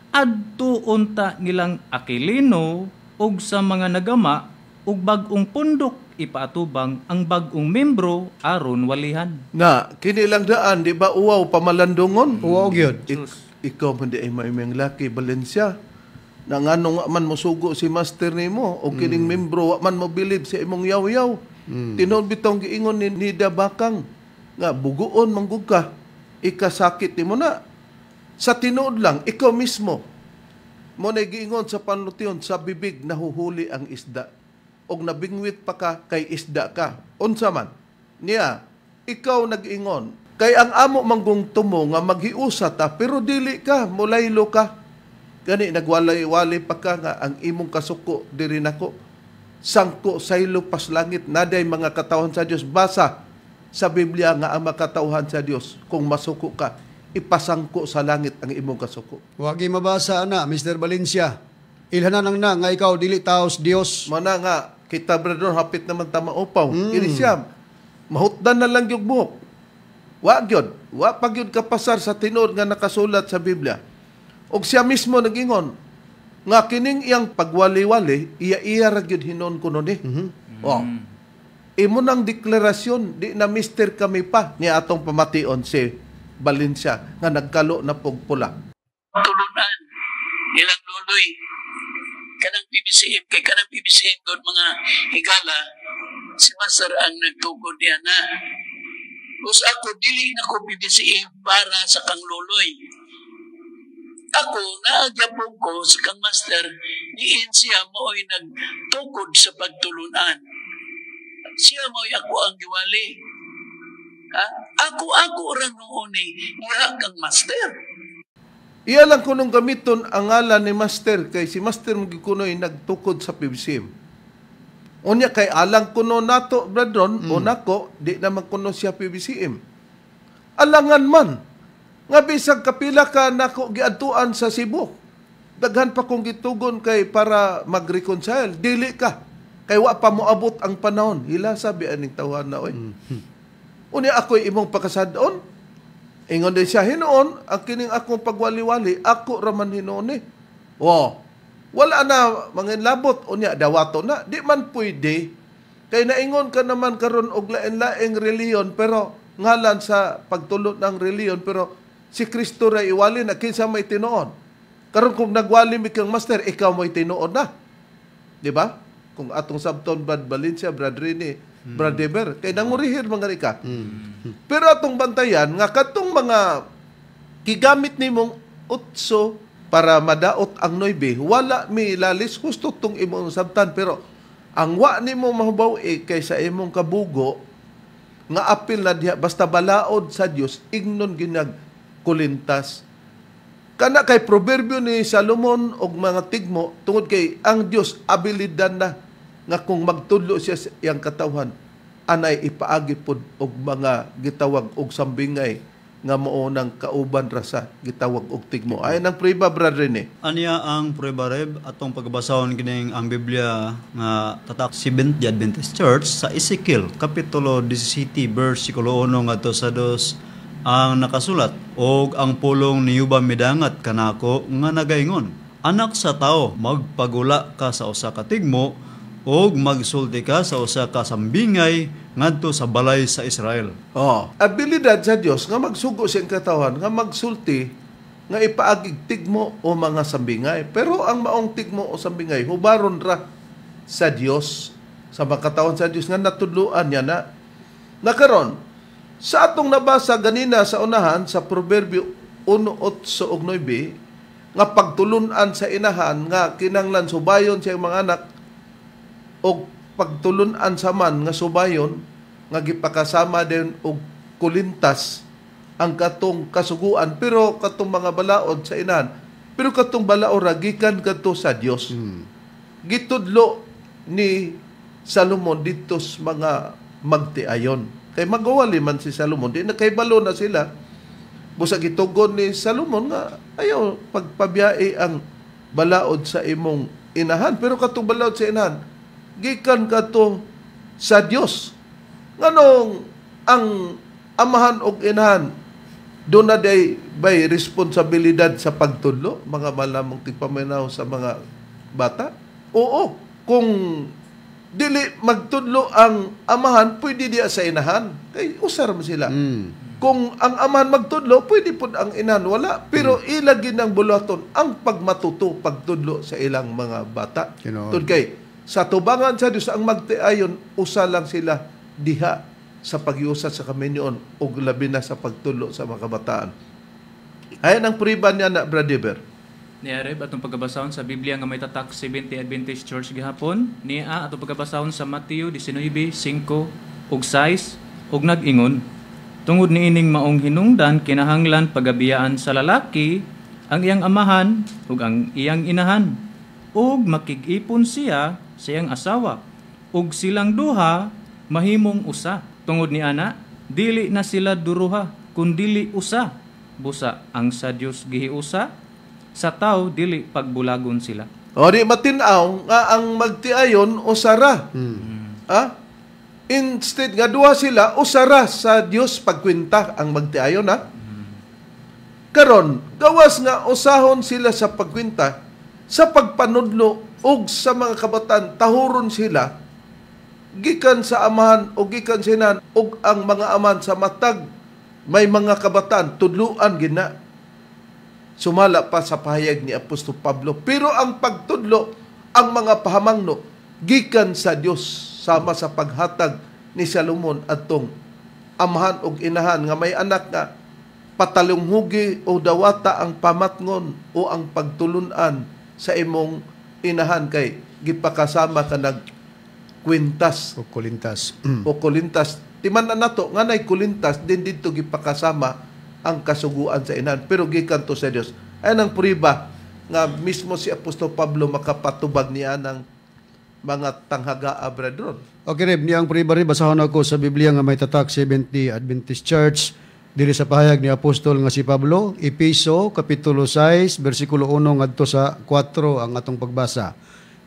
adto unta nilang Aquilino og sa mga nagama og bag-ong pundok ipaatubang ang bag-ong membro aron walihan. Na, kini lang daan, di ba uwaw pamalandungon? Uwaw gyud. Ikaw man di ay maimeng laki, Valencia. Na nga nung man mosugo si Master nimo o kining membro, man mo bilib sa imong yaw-yaw. Tinod bitong giingon ni Nida Bakang, nga buguon manggug ka, ikasakit nimo na. Sa tinuod lang, ikaw mismo, mo na giingon sa panlutiyon, sa bibig nahuhuli ang isda. Og nabingwit pa ka, kay isda ka. Unsa man? Niya, ikaw nag-ingon. Kay ang amo manggong tumo nga maghiusa ta, pero dili ka, mulaylo ka. Gani, nagwalay-walay pa ka nga ang imong kasuko, diri nako. Sangko, saylo, pas langit, naday mga katawan sa Diyos. Basa, sa Biblia nga ang makatauhan sa Dios kung masuko ka, ipasangko sa langit ang imong kasuko. Wagi mabasa na, Mr. Valencia. Ilhananang na nga ikaw dili taos Dios. Mana nga, kita brother, hapit naman tama upaw. Inisiyam, mahutdan na lang yung buhok. Wa gyud, wa pa gyud kapasar sa tinuod nga nakasulat sa Biblia. Og siya mismo nagingon nga kining iyang pagwali-wali, iya ra gyud hinon kuno ni. Oh. Imo nang deklarasyon, di na mister kami pa ni atong pamation si Valencia nga nagkalo na pugpula. Tulunan ilang luloy kanang PBCM kay kanang PBCM doon mga higala si Master ang nagtugod niya na us ako dili na ko PBCM para sa kang luloy ako naagyapon ko sa kang Master diin siya mo'y nagtukod sa pagtulunan siya mo'y ako ang giwali ako rin noon iya kang Master. Iya lang kunong gamiton ang ngalan ni Master kay si Master magikunoy nagtukod sa PBCM. Unya kay alang kuno nato bradron o nako di naman kuno siya PBCM. Alangan man nga bisag kapila ka nako giadtuan sa Cebu. Daghan pa kong gitugon kay para mag-reconcile. Dili ka kay wa pa moabot ang panahon. Hila sabi aning tawhan na oy. Unya ako'y imong pakasad-on. Ingon din siya, hinoon, ang kining akong pagwali-wali, ako raman hinoon eh. Oh, wala na, mga labot, unya, dawato na. Di man pwede. Kaya naingon ka naman karon og lain-laing reliyon, pero ngalan sa pagtulot ng reliyon, pero si Kristo ray iwali na, kinsa may tinuon. Karon kung nagwali mi kang Master, ikaw may tinuon na. Di ba? Kung atong sabton, Brad Valencia, Brad Rene, Brad Deber, kay nangurihir mga rika. Pero atong bantayan, nga katong mga gigamit nimong utso para madaot ang noybe, wala mi lalis, gusto tong imong sabtan, pero ang wa nimo mahubaw kaysa imong kabugo, nga apil na diha, basta balaod sa Dios ignon ginag kulintas. Kana kay proverbio ni Salomon og mga tigmo, tungod kay ang Dios abilidad na nga kung magtudlo siya sa iyang katawhan, anay ipaagi pod og mga gitawag og sambingay nga mao nang kauban ra sa gitawag og tigmo. Ay nang prueba brother ni. Aniya ang prueba reb atong pagbasahon kining ang Biblia nga tatak Seventh-day Adventist Church sa Ezekiel kapitulo 17 bersikulo 1 ngadto sa 2 ang nakasulat og ang pulong niyuba midangat kanako nga nagaingon, anak sa tao, magpagula ka sa usa ka tigmo og magsulti ka sa usa ka sambingay ngadto sa balay sa Israel. Oh, abilidad sa Dios nga magsugo siyang katawan, nga magsulti, nga ipaagig tigmo o mga sambingay. Pero ang maong tigmo o sambingay, hubaron ra sa Dios, sa makatawan sa Dios nga natudluan niya na. Nakaron, sa atong nabasa ganina sa unahan, sa Proverbio 1:8 ug 9, nga pagtulunan sa inahan, nga kinanglan subayon siyang mga anak, o pagtulunan sa man nga subayon nga gipakasama din og kulintas ang katong kasuguan, pero katong mga balaod sa inahan, pero katong balaod ra gikan kadto sa Dios. Gitudlo ni Salomon dito sa mga magtiayon. Kay magawali man si Salomon, di na kay balo na sila. Busa gitugon ni Salomon nga ayaw pagpabiyae ang balaod sa imong inahan, pero katong balaod sa inahan gikan kato sa Dios. Nganong ang amahan og inahan doon na day by responsibilidad sa pagtudlo, mga malamang tigpaminaw sa mga bata? Oo, kung dili magtudlo ang amahan, pwede diya sa inahan. Kay usar mo sila. Kung ang amahan magtudlo, pwede po ang inahan wala. Pero ilagin ng bulaton ang pagmatuto, pagtudlo sa ilang mga bata. Tud kay sa tubangan sa Dios ang magtiayon, usa lang sila diha sa pag-iusat sa kaminyoon o labi na sa pagtulo sa mga kabataan. Ayan ang prueba niya na Bradiber. Niya reb atong pagkabasahon sa Biblia nga may tatak Seventh-day Adventist Church gihapon. Niya atong pagkabasahon sa Mateo 19:5 ug 6 ug nag-ingon, tungod niining maong hinungdan kinahanglan pagabiyaan sa lalaki ang iyang amahan ug ang iyang inahan, ug makig-ipon siya sa iyang asawa, ug silang duha mahimong usa. Tungod ni ana dili na sila duruha, kundili usa. Busa ang sa Dios gihiusa, sa tao dili pagbulagon sila. O di matinaw nga ang magtiayon usara. Ah? Instead nga duha sila usara sa Dios pagkwenta ang magtiayon ha. Karon gawas nga usahon sila sa pagkwenta sa pagpanudlo ug sa mga kabataan tahuron sila gikan sa amahan o gikan sinan ug ang mga aman sa matag may mga kabataan tudluan gina sumala pa sa pahayag ni Apostol Pablo. Pero ang pagtudlo, ang mga pahamangno, gikan sa Dios sama sa paghatag ni Salomon atong amahan ug inahan nga may anak nga patalunghugi o dawata ang pamatngon o ang pagtulunan sa imong inahan kay gipakasama ka nagkwintas O kulintas. o kulintas. Timan na nato nga nay kulintas din dito gipakasama ang kasuguan sa inahan pero gikan to sa Dios. Ay nang puriba nga mismo si Apostol Pablo makapatubag niya ng mga tanghaga abradron. Okay, Reb, niyang pribari, basahon ako sa Biblia nga may tatak 70 Adventist Church, dili sa pahayag ni Apostol nga si Pablo, Episo, Kapitulo 6, versikulo 1, ngadto sa 4, ang atong pagbasa.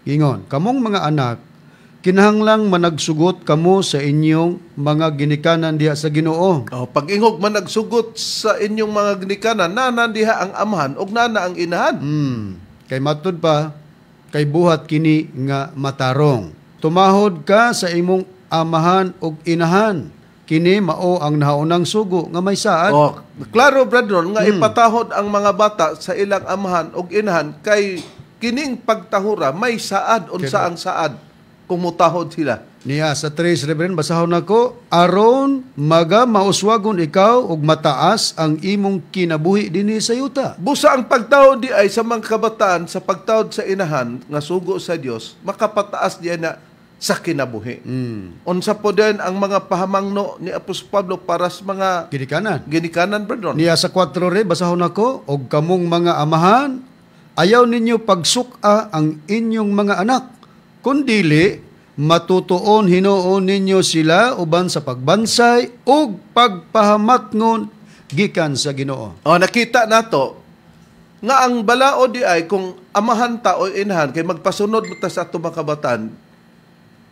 Ingon, kamong mga anak, kinahanglang managsugot kamo sa inyong mga ginikanan diha sa Ginoo. Pag ingog man nagsugot sa inyong mga ginikanan, nana diha ang amahan ug nana ang inahan. Kay matud pa, kay buhat kini nga matarong. Tumahod ka sa imong amahan ug inahan. Kini mao ang nahaunang sugo nga may saad. Klaro brethren nga ipatahod ang mga bata sa ilang amahan ug inahan kay kining pagtahura may saad unsa ang saad kung mutahod sila. Niya sa 3, Reverend, basahon nako, aron maga mauswagon ikaw ug mataas ang imong kinabuhi dinhi sa yuta. Busa ang pagtahod di ay sa mga kabataan sa pagtahod sa inahan nga sugo sa Dios makapataas diya na sa kinabuhi. Unsa po din ang mga pahamangno ni Apostol Pablo para sa mga ginikanan brethren. Niya sa 4, Re, basahon nako, og kamong mga amahan, ayaw ninyo pagsuka ang inyong mga anak, kundili matutuon hinuon ninyo sila uban sa pagbansay ug pagpahamatngon gikan sa Ginoo. Nakita nato nga ang balao di ay kung amahan ta o inahan kay magpasunod mo ta sa ato mga kabataan.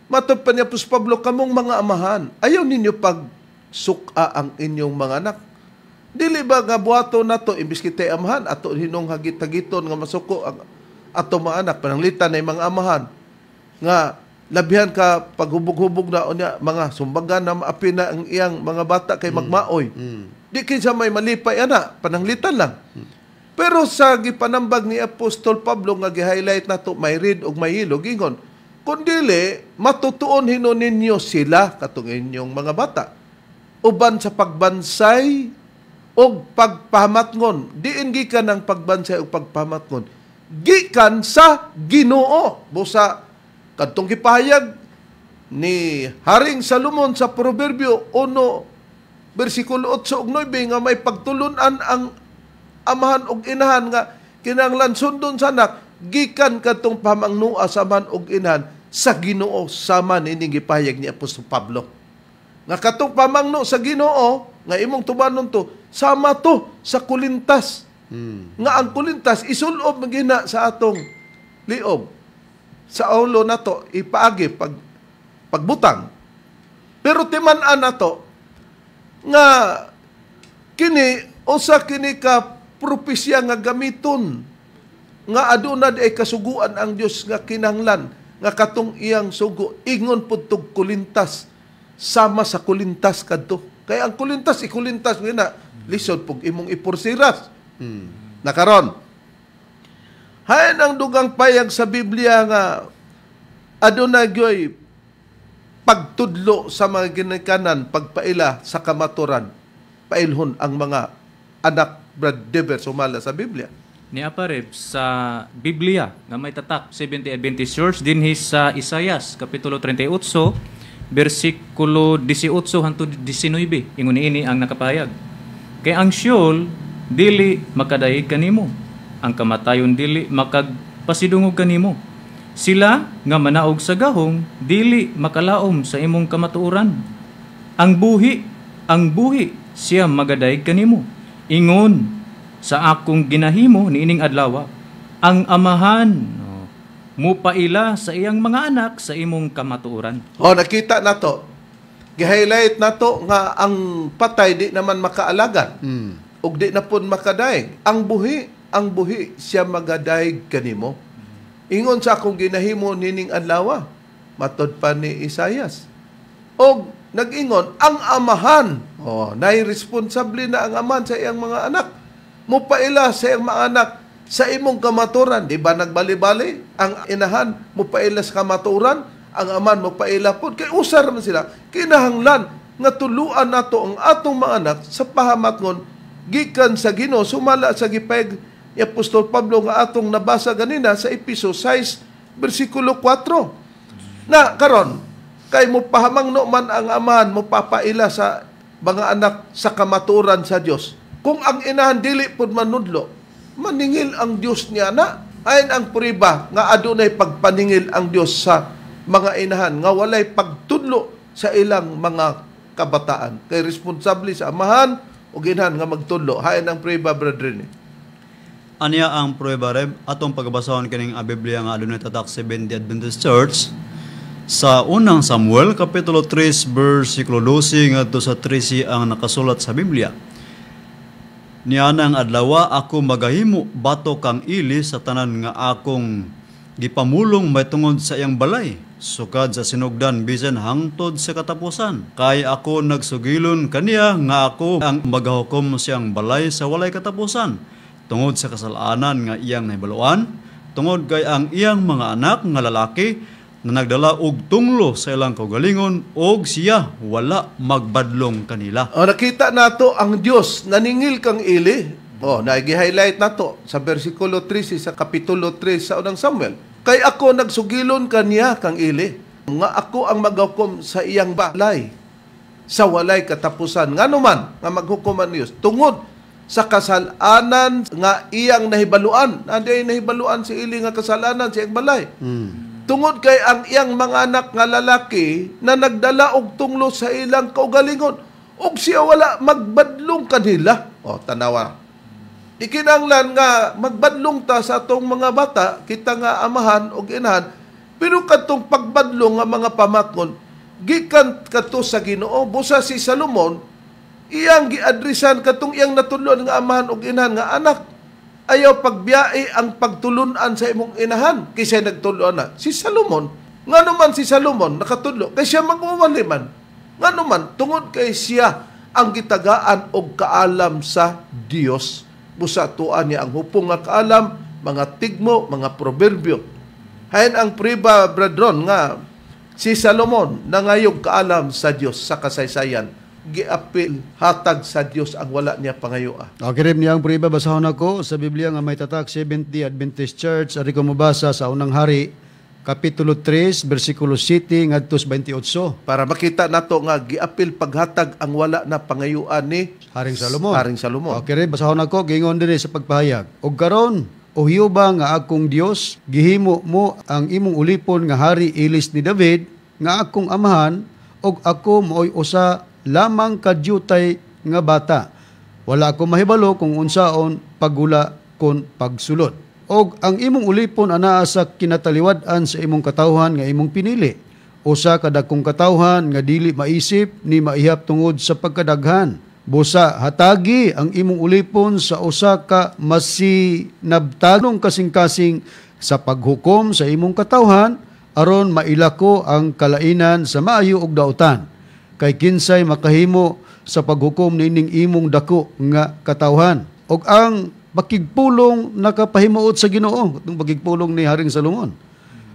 Matod pa ni Apostol Pablo, kamong mga amahan, ayaw ninyo pagsuka ang inyong mga anak. Dili ba nga buhato nato imbis kitay amahan ato hinong hagit-hagiton nga masuko ang ato mga anak pananglitan na mga amahan nga labihan ka paghubog-hubog na o niya, mga sumbagan na maapi na ang iyang mga bata kay magmaoy. Di kinsa may malipay ana, pananglitan lang. Pero sa gipanambag ni Apostol Pablo nga gi-highlight nato may red ug may yellow, gingon, kundili matutuon hinon ninyo sila katong inyong mga bata uban sa pagbansay ug pagpahamatngon. Diin gikan ang pagbansay ug pagpahamatngon, gikan sa Ginoo. Busa kadtong gipahayag ni Haring Salomon sa Proverbio 1 bersikulo 8 ug 9 nga may pagtulunan ang amahan ug inahan nga kinahanglan sundon sa anak gikan kadtong pamangnuha sa amahan ug inahan sa Ginoo sama nining gipahayag ni Apostol Pablo. Nga katong pamangno sa Ginoo nga imong tubanon to sama to sa kulintas. Nga ang kulintas isulob magina sa atong liob. Sa ulo na to, ipaagi pagbutang. Pero timan-an na to, nga kini, usa kini ka propesya nga gamiton, nga adunad ay kasuguan ang Dios nga kinahanglan, nga katong iyang sugo, ingon po tog kulintas, sama sa kulintas kadto. Kaya ang kulintas, ikulintas, lisod pog imong ipursiras. Nakaron. Hayan ang dugang payag sa Biblia nga adunay gyoy pagtudlo sa mga ginikanan, pagpaila sa kamaturan, pailhon ang mga anak brad deber sumala sa Biblia. Ni Apareb sa Biblia nga may tatak 70 Adventist Church dinhi sa Isaias kapitulo 38 bersikulo 18 hangtod 19 ingon ini ang nakapayag. Kay ang Sheol dili makadaig kanimo, ang kamatayon dili makagpasidungog kanimo. Sila nga manaog sa gahong dili makalaom sa imong kamatuoran. Ang buhi ang buhi siya magaday kanimo. Ingon sa akong ginahimo niining adlaw, ang amahan mupaila sa iyang mga anak sa imong kamatuoran. Nakita na to. Gi-highlight na to nga ang patay di naman makaalagad. Ug di na pun makadaig. Ang buhi siya magadaig kanimo. Ingon sa akong ginahimo nining adlaw, matod pa ni Isayas. Og nag-ingon, ang amahan, nai-responsable na ang amahan sa iyang mga anak. Mupaila sa iyang mga anak sa imong kamaturan. Di ba nagbali-bali? Ang inahan, mupaila sa kamaturan, ang aman mupaila po. Kaya usar man sila, kinahanglan nga tuluan nato ang atong mga anak sa pahamatngon, gikan sa Ginoo, sumala sa gipayag ni Apostol Pablo nga atong nabasa ganina sa Episo 6, versikulo 4. Na karon kay mo pahamangno man ang amahan mo papaila sa mga anak sa kamaturan sa Dios. Kung ang inahan dili pud manudlo, maningil ang Dios niya na. Ayon ang prueba nga adunay pagpaningil ang Dios sa mga inahan nga walay pagtudlo sa ilang mga kabataan. Kay responsable sa amahan o inahan nga magtudlo. Ayon ang prueba, brethren. Aniya ang prueba reb atong pagbasahon kining Biblia nga adunay tatak 70 Adventist Church sa unang Samuel kapitulo 3 versikulo 12 ngadto sa 13 ang nakasulat sa Biblia. Nianang adlaw ako magahimo bato kang ili sa tanan nga akong gipamulong may tungod sa iyang balay sukad sa sinugdan bisan hangtod sa katapusan. Kay ako nagsugilon kaniya nga ako ang magahukom siyang balay sa walay katapusan. Tungod sa kasalanan nga iyang nahibaluan, tungod kay ang iyang mga anak nga lalaki na nagdala og tunglo sa ilang kaugalingon og siya wala magbadlong kanila. Nakita nato ang Dios naningil kang ili. Nagi-highlight nato sa versikulo 13 sa kapitulo 3 sa unang Samuel. Kay ako nagsugilon kaniya kang ili, nga ako ang maghukom sa iyang balay sa walay katapusan. Ngano man nga maghukom ang Dios tungod sa kasalanan nga iyang nahibaluan. Anday nahibaluan si ili nga kasalanan sa iyang balay. Tungod kay ang iyang mga anak nga lalaki na nagdala og tunglo sa ilang kaugalingon og siya wala magbadlong kanila. Tanawa. Ikinanglan nga magbadlong ta sa atong mga bata, kita nga amahan og inahan, pero katong pagbadlong nga mga pamatngon gikan kato sa Ginoo. Busa si Salomon iyang giadresan katong iyang natudlon nga amahan og inahan nga anak, ayaw pagbiyae ang pagtulunan sa imong inahan kaysa nagtuluan na. Si Salomon, nga naman si Salomon nakatudlo, kay siya mag-uwali man. Nga naman, tungod kay siya ang gitagaan og kaalam sa Dios. Busa tuan niya ang hupong nga kaalam, mga tigmo, mga proverbio. Hayan ang priba, brethren, nga si Salomon nangayog kaalam sa Dios sa kasaysayan. Giapil hatag sa Dios ang wala niya pangayoa. Kirib niya ang puriba, basahon ako sa Biblia nga may tatak 70 Adventist Church. Ari ko mabasa sa unang hari, kapitulo 3, versikulo 7 ngadto 28. Para makita nato nga giapil paghatag ang wala na pangayoan ni Haring Salomon. Haring Salomon. Kirib, basahon ako, gingon din sa pagpahayag. Og karon, o Hiyoba nga akong Dios, gihimo mo ang imong ulipon nga hari ilis ni David, nga akong amahan, og ako mo'y usa lamang kadyutay nga bata. Wala ako mahibalo kung unsaon pagula kon pagsulod. Og ang imong ulipon anaa sa kinataliwad-an sa imong katawhan nga imong pinili. Usa ka dakong katawhan nga dili maisip ni maihap tungod sa pagkadaghan. Busa hatagi ang imong ulipon sa usa ka masinabtanong kasing-kasing sa paghukom sa imong katawhan aron mailako ang kalainan sa maayo ug dautan. Kay kinsay makahimo sa paghukom nining imong dako nga katawhan. Og ang pakigpulong nakapahimuot sa Ginoo, itong pakigpulong ni Haring Salomon.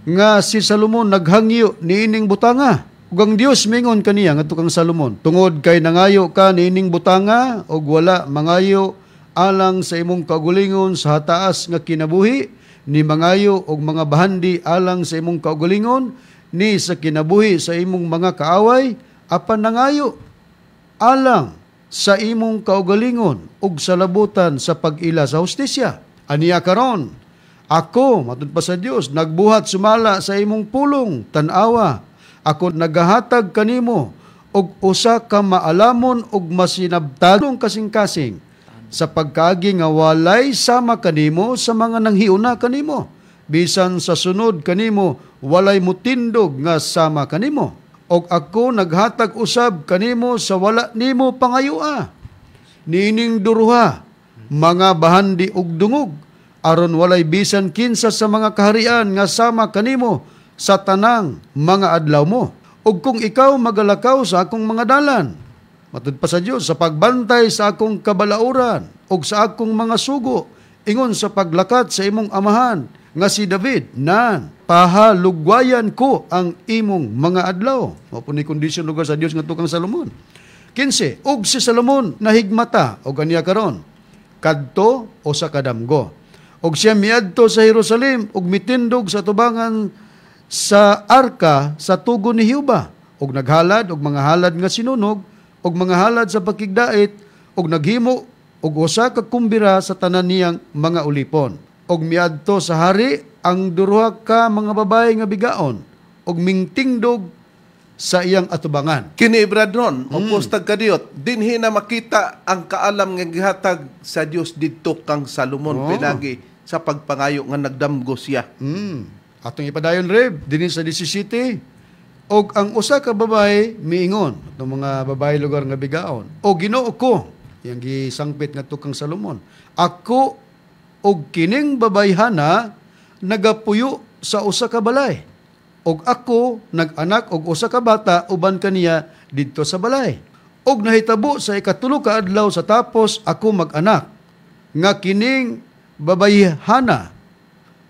Nga si Salomon naghangyo niining butanga. Ug ang Dios mingon kaniya ngadto kang Salomon, tungod kay nangayo ka niining butanga og wala mangayo alang sa imong kaugalingon sa hataas nga kinabuhi, ni mangayo og mga bahandi alang sa imong kaugalingon, ni sa kinabuhi sa imong mga kaaway, apan nangayo alang sa imong kaugalingon ug sa labutan sa pag-ila sa hustisya. Aniya karon, ako matud pa sa Dios nagbuhat sumala sa imong pulong tan-awa. Ako nagahatag kanimo og usa ka maalamon og masinabtagong kasing-kasing sa pagkaagi nga walay sama kanimo sa mga nanghiuna kanimo, bisan sa sunod kanimo walay mutindog nga sama kanimo. Og ako naghatag usab kanimo sa wala nimo pangayua. Nining duruha, mga bahandi og dungog, aron walay bisan kinsa sa mga kaharian nga sama kanimo sa tanang mga adlaw mo. Og kung ikaw magalakaw sa akong mga dalan, matud pa sa Dios, sa pagbantay sa akong kabalauran og sa akong mga sugo, ingon sa paglakat sa imong amahan nga si David, nan pahalugwayan ko ang imong mga adlaw. Mao po ni kondisyon lugar sa Dios ngadto kang Salomon. 15, og si Salomon nahigmata og kaniya karon kadto o sa kadamgo. Og siya miadto sa Jerusalem og mitindog sa tubangan sa arka sa tugon ni Jehova, og naghalad og mga halad nga sinunog og mga halad sa pakigdait, og naghimo og usa ka kumbira sa tanan niyang mga ulipon. Og miadto sa hari ang duruha ka mga babae nga bigaon og mingtingdog sa iyang atubangan. Kini Bradron, opostag kadiyot, dinhi na makita ang kaalam nga gihatag sa Dios didto kang Salomon pinagi sa pagpangayo nga nagdamgo siya. Atong ipadayon Reb, dinhi sa 17, og ang usa ka babae miingon, atong mga babae lugar nga bigaon, o Ginoo ko, yang gisangpit nga tukang Salomon, ako og kining babayhana nagapuyo sa usa ka balay, og ako nag-anak og usa ka bata uban kaniya didto sa balay. Og nahitabo sa ikatulo ka adlaw sa tapos ako mag-anak, nga kining babayhana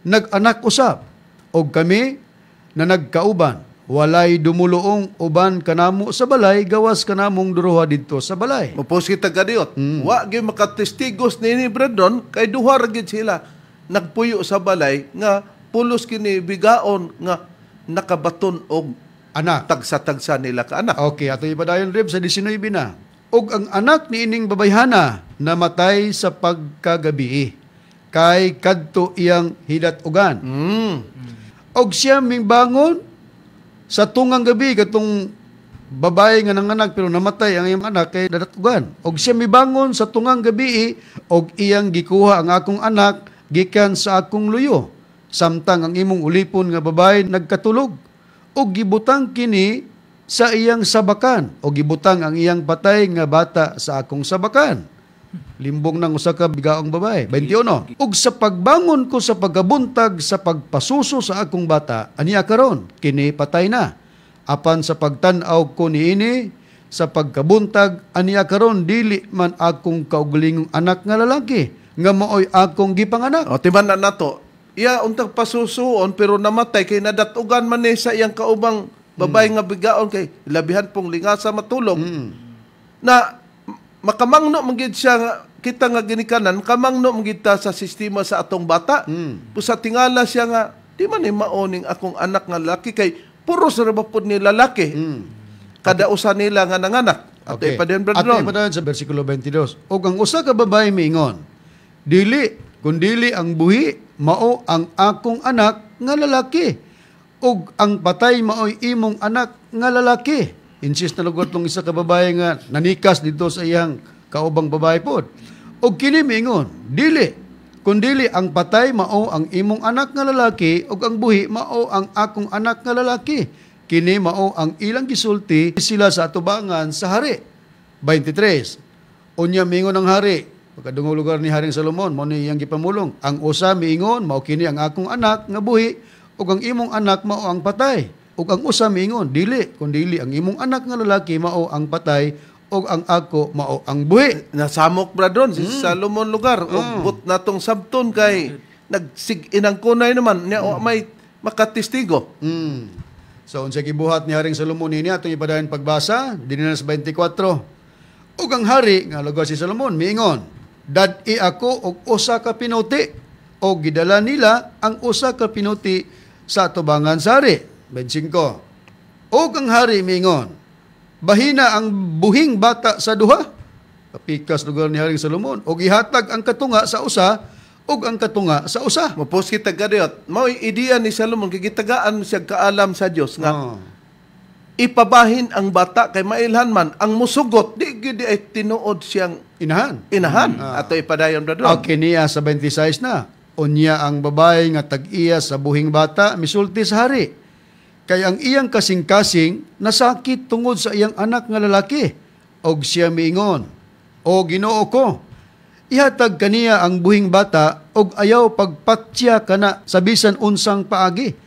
nag-anak usab, og kami na nagkauban, walay dumuluong uban kanamo sa balay, gawas kanamong duruha didto sa balay. Mapos kita kadiyot, wa gyud makatestigos ni Bradron kay duha ra gid sila nagpuyo sa balay nga pulos kini bigaon nga nakabaton og Anak. tagsa-tagsa nila ka anak. Okay, ato ipadayon Reb sa 19 na. Og ang anak ni ining babayhana namatay sa pagkagabi, kay kadto iyang hidat-ugan. Og siya mingbangon sa tungang gabi, katong babae nga nanganak pero namatay ang iyang anak kay dadat-ugan. Og siya mibangon sa tungang gabi, og iyang gikuha ang akong anak gikan sa akong luyo, samtang ang imong ulipon nga babae nagkatulog, og gibutang kini sa iyang sabakan, og gibutang ang iyang patay nga bata sa akong sabakan. Limbong ng usa ka bigaong babae. 21. Ug sa pagbangon ko sa pagkabuntag sa pagpasuso sa akong bata, aniya karon kini patay na. Apan sa pagtan-aw ko niini sa pagkabuntag, aniya karon dili man akong kaugalingong anak nga lalaki nga maoy akong gipanganak. O timan na nato, iya untang pasusuon pero namatay kay nadatugan man ni sa iyang kaubang babae nga bigaon kay labihan pong lingasa matulog. Na makamangno manggid siya nga, kita nga ginikanan, kamangno manggid ta sa sistema sa atong bata. Pusa tingala siya nga, di man maoning akong anak nga lalaki kay puro sa rabapod ni lalaki. Kada usa nila nga nanganak. Ato ipadyon, Bradron. Ato ipadyon sa versikulo 22. Og ang usa ka babae miingon, dili, kundili ang buhi, mao ang akong anak nga lalaki. Og ang patay maoy imong anak nga lalaki. Insist na lugot ng isa ka babae nga nanikas dito sa iyang kaubang babae pod. Og kini miingon, dili, kundili ang patay mao ang imong anak nga lalaki, og ang buhi mao ang akong anak nga lalaki. Kini mao ang ilang gisulti sila sa atubangan sa hari. 23. Unya miingon ang hari, pagkadungog lugar ni Haring Salomon, mao ni iyang gipamulong, ang usa miingon mao kini ang akong anak nga buhi, og ang imong anak mao ang patay. Ug ang usa miingon, dili, kundili ang imong anak nga lalaki mao ang patay, og ang ako mao ang buhi. Nasamok, Bradron, si Salomon lugar. Og but natong sabton kay nagsiginang kunay naman niya may makatistigo. So unsa gibuhat ni Haring Salomon ini atong ipadayon pagbasa dinhi na sa 24. Ug ang hari nga lugar si Salomon miingon, dad-i ako og usa ka pinuti, og gidala nila ang usa ka pinuti sa atubangan sa hari. 25. Og ang hari miingon, bahina ang buhing bata sa duha. Kapikas lugar ni Haring Salomon. Og ihatag ang katunga sa usa, og ang katunga sa usa. Mapos kita gadiyot. Mao'y ideya ni Salomon, kagitagaan siya kaalam sa Diyos nga. ipabahin ang bata kay mailhan man ang musugot di gyud ay tinuod siyang Inahan. ato ipadayon brother. Okay niya sa 26 na. Unya ang babae nga tag-iya sa buhing bata misulti sa hari. Kay ang iyang kasing-kasing nasakit tungod sa iyang anak nga lalaki. Og siya miingon, "O Ginoo ko, ihatag kaniya ang buhing bata og ayaw pagpatsya kana sa bisan unsang paagi."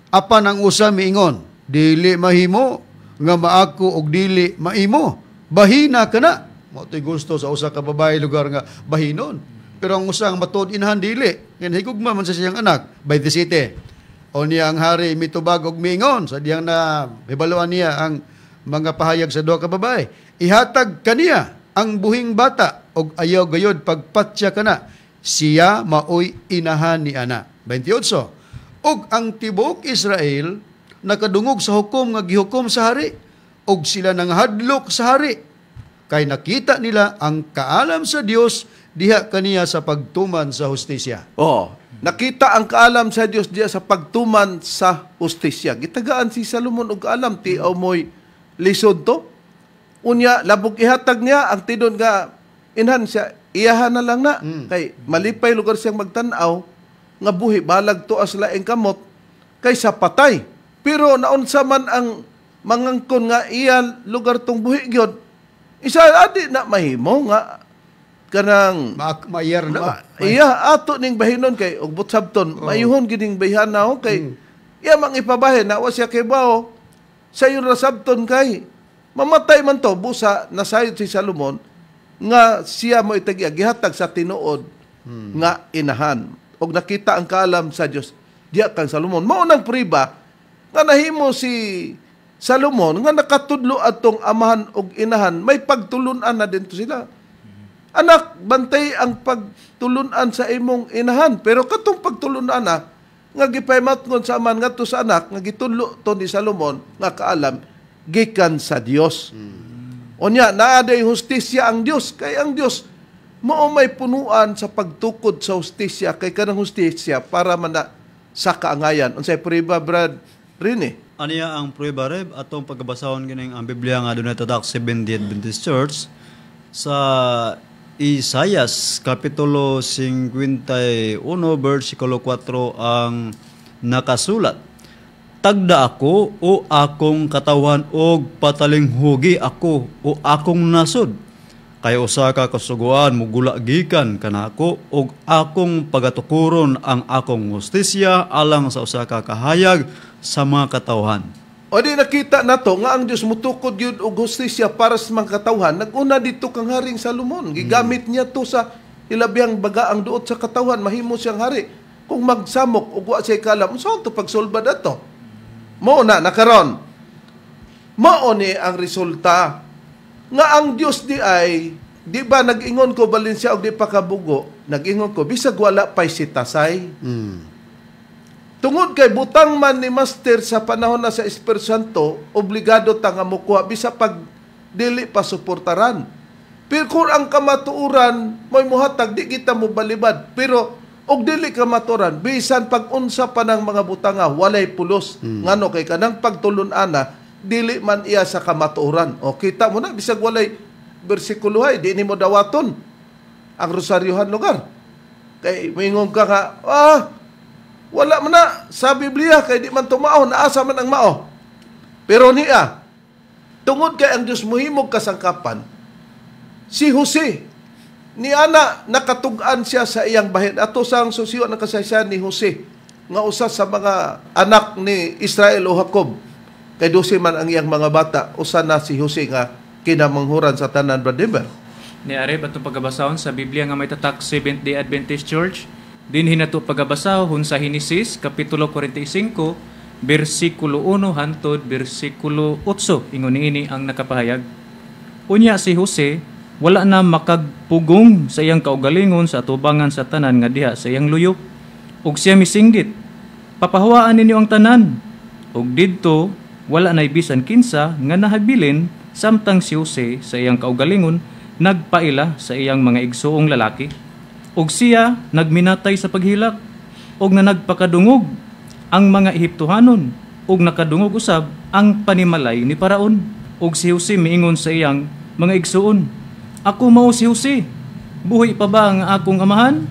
Apan ang usa miingon, "Dili mahimo nga maako og dili maimo. Bahina kana." Mo to'y gusto sa usa ka babae lugar nga bahinon. Pero ang usang matod inahan dili. Ngin higugma man sa siyang anak. 27. O niya ang hari mitubag og miingon sa diyang na hibaluan niya ang mga pahayag sa duha ka babae. Ihatag kaniya ang buhing bata og ayaw gayod pagpatsya kana. Siya maoy inahan ni ana. 28. Og ang tibok Israel nakadungog sa hukom nga gihukom sa hari og sila nang hadlok sa hari kay nakita nila ang kaalam sa Dios diha kaniya sa pagtuman sa hustisya. Nakita ang kaalam sa Dios diya sa pagtuman sa hustisya. Gitagaan si Salomon og kaalam ti moy lisod to. Unya labog ihatag niya ang tidon nga inhan siya iyahan na lang na kay malipay lugar siyang magtan-aw nga buhi balag tuas laing kamot kaysa patay. Pero naunsa man ang mangangkon nga iya lugar tong buhi gyud. Isa adi na mahimo nga kanang Mayer na ba? iya ato ning bahinon kay og butsabton mayuhon gining bayhanaw kay iya mang ipabahin na wa siya kay bao sayon ra sabton kay mamatay man to busa nasayod si Salomon nga siya mo itagi gihatag sa tinuod nga inahan og nakita ang kaalam sa Dios diya kang Salomon mao nang priba nga nahimo si Salomon nga nakatudlo atong amahan og inahan may pagtulunan na dito sila. Anak, bantay ang pagtulunan sa imong inahan. Pero katong pagtulunan na, nga gipaymatngon sa aman nga to sa anak, nga gitudlo to ni Salomon, nga kaalam, gikan sa Dios. Onya, naaday hustisya ang Dios. Kay ang Dios, mao may punuan sa pagtukod sa hustisya, kay kanang hustisya, para man na sa kaangayan. Unsay priba, Brad Rini? Aniya ang prueba reb atong pagbasahon kining ang Biblia nga adunay tatak 70 Adventist Church sa Isaias kapitulo 51 bersikulo 4 ang nakasulat. Tagda ako o akong katawan og patalinghugi ako o akong nasod. Kay usa ka kasuguan mugula gikan kanako og akong pagatukuron ang akong hustisya alang sa usa ka kahayag sa mga katawhan. O di nakita na to nga ang Dios mutukod yun og hustisya para sa mga katawhan. Naguna dito kang Haring Salomon. Gigamit niya to sa ilabiyang bagaang duot sa katawhan. Mahimo siyang hari. Kung magsamok og wa siya kalam, saan to pagsulbad ato? Mao na nakaron. Mao ni ang resulta nga ang Dios di ay di ba nag-ingon ko balin siya og di pa kabugo. Nag-ingon ko bisag wala pay si tasay. Tungod kay butang man ni Master sa panahon na sa Espiritu Santo, obligado ta nga mokuha bisa pag dili pa suportaran. Pero kung ang kamatuoran mo'y muhatag, di kita mo balibad. Pero og dili kamatuoran, bisan pag unsa pa ng mga butanga, walay pulos. Ngano kay kanang pagtulun-ana, dili man iya sa kamatuoran. O kita mo na, bisag walay bersikulohay, di ni mo dawaton ang rosaryohan lugar. Kay mingon ka nga, wala man na sa Biblia kay di man tumao naasa man ang mao. Pero niya tungod kay ang Dios muhimog kasangkapan si Jose ni ana nakatug-an siya sa iyang bahin ato sang susiyo ng kasaysayan ni Jose nga usa sa mga anak ni Israel o Jacob kay 12 man ang iyang mga bata usa na si Jose nga kinamanghuran sa tanan Brother. Ni Areb atong pagabasahon sa Biblia nga may tatak Seventh-day Adventist Church. Dinhi nato pagabasahon sa Henesis kapitulo 45 bersikulo 1 hangtod bersikulo 8 ingon niini ang nakapahayag. Unya si Jose wala na makagpugong sa iyang kaugalingon sa atubangan sa tanan nga diha sa iyang luyok ug siya misinggit. Papahawaan ninyo ang tanan ug didto wala na bisan kinsa nga nahabilin samtang si Jose sa iyang kaugalingon nagpaila sa iyang mga igsuong lalaki. Og siya nagminatay sa paghilak og na nagpakadungog ang mga Ehiptohanon og nakadungog usab ang panimalay ni Paraon. Ug si Jose miingon sa iyang mga igsuon, ako mao si Jose, buhi pa ba ang akong amahan?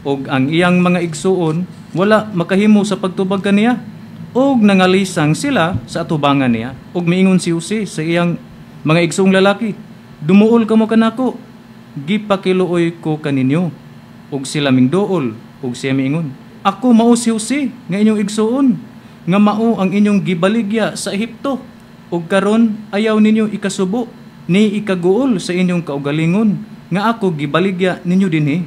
Og ang iyang mga igsuon wala makahimo sa pagtubag kaniya, og nangalisang sila sa atubangan niya. Og miingon si Jose sa iyang mga igsuong lalaki, dumuol kamo kanako, gipakiluoy ko kaninyo. Og sila mingduol, og siya miingon, ako mao si Jose nga inyong igsuon, nga mao ang inyong gibaligya sa Ehipto, ug karon ayaw ninyo ikasubo ni ikaguol sa inyong kaugalingon nga ako gibaligya ninyo dinhi.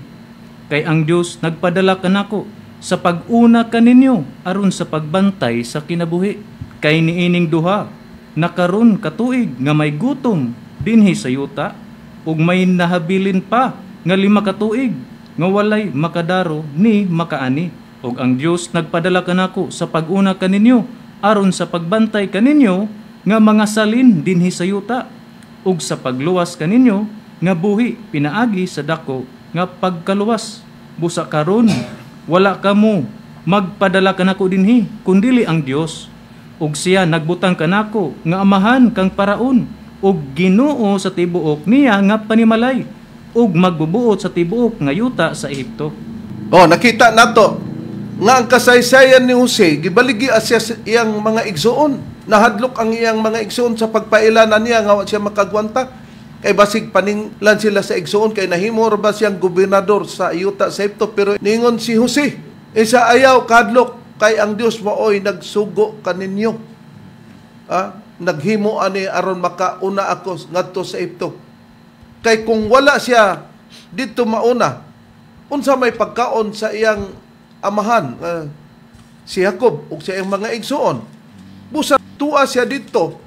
Kay ang Dios nagpadala kanako sa pag-una kaninyo aron sa pagbantay sa kinabuhi. Kay niining duha nakaron katuig nga may gutom dinhi sa yuta, ug may nahabilin pa nga 5 katuig nga walay makadaro ni makaani. Ug ang Dios nagpadala kanako sa pag-una kaninyo aron sa pagbantay kaninyo nga mga salin dinhi sa yuta, ug sa pagluwas kaninyo nga buhi pinaagi sa dako nga pagkaluwas. Busa karon wala kamo magpadala kanako dinhi kundili ang Dios, ug siya nagbutang kanako nga amahan kang Paraon ug Ginoo sa tibuok niya nga panimalay, ug magbubuot sa tibuok nga yuta sa Ehipto. Nakita nato nga ang kasaysayan ni Jose gibaligi siya sa iyang mga igsuon. Nahadlok ang iyang mga igsuon sa pagpailanan niya nga wa siya makagwanta. Kay basig paninglan sila sa igsuon kay nahimo ra ba siyang gobernador sa yuta sa Ehipto. Pero ningon si Jose, isa ayaw kadlok kay ang Dios maoy nagsugo kaninyo. Naghimo ani aron makauna ako ngadto sa Ehipto. Kay kung wala siya dito mauna, unsa may pagkaon sa iyang amahan si Jacob ug sa iyang mga igsuon. Busa tuwa siya dito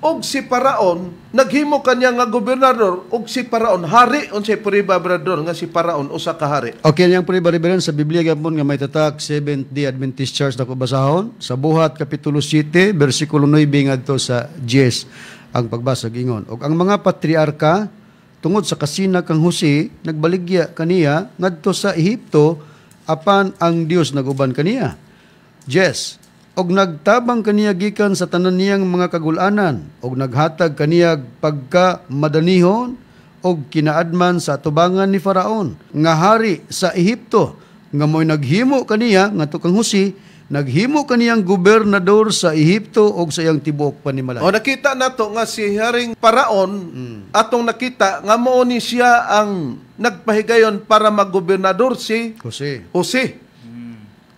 og si Paraon naghimo kanya nga gobernador og si Paraon hari. Unsay puriba brador nga si Paraon usa ka hari. Okay, yang puriba rebelen sa Biblia gapon nga may tatak Seventh-day Adventist Church na ko basahon sa Buhat kapitulo 7 bersikulo 9 ngadto sa 10 ang pagbasag ingon. Og ang mga patriarka tungod sa kasina kang Jose nagbaligya kaniya ngadto sa Ehipto apan ang Dios naguban kaniya. 10 og nagtabang kaniya gikan sa tanan niyang mga kagulanan, og naghatag kaniya pagka madanihon og kinaadman sa atubangan ni Faraon nga hari sa Ehipto, nga mo'y naghimo kaniya nga tukang Jose, naghimo kaniyang gobernador sa Ehipto og sa iyang tibuok panimalay. Nakita nato nga si Haring Paraon atong nakita nga mao ni siya ang nagpahigayon para maggobernador si Jose.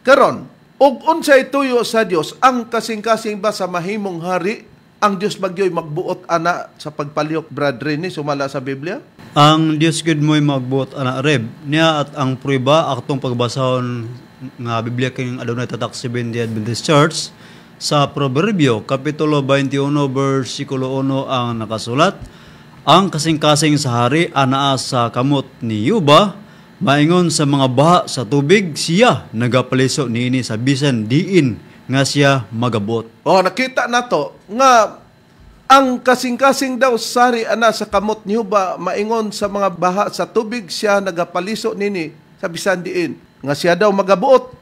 Karon ug unsay tuyo sa Dios ang kasing-kasing ba sa mahimong hari ang Dios magyoy magbuot ana sa pagpalihok brethren ni sumala sa Biblia? Ang Dios gid mo'y magbuot ana reb niya at ang prueba atong pagbasahon nga Biblia king adunay tatak 7 Adventist Church sa Proverbio kapitulo 21 bersikulo 1 ang nakasulat, ang kasing-kasing sa hari anaa sa kamot ni Yuba, maingon sa mga baha sa tubig siya nagapaliso niini sa bisan diin nga siya magabot. Nakita nato nga ang kasing-kasing daw sari ana sa kamot ni Yuba, maingon sa mga baha sa tubig siya nagapaliso nini sa bisan diin nga siya daw magabuot.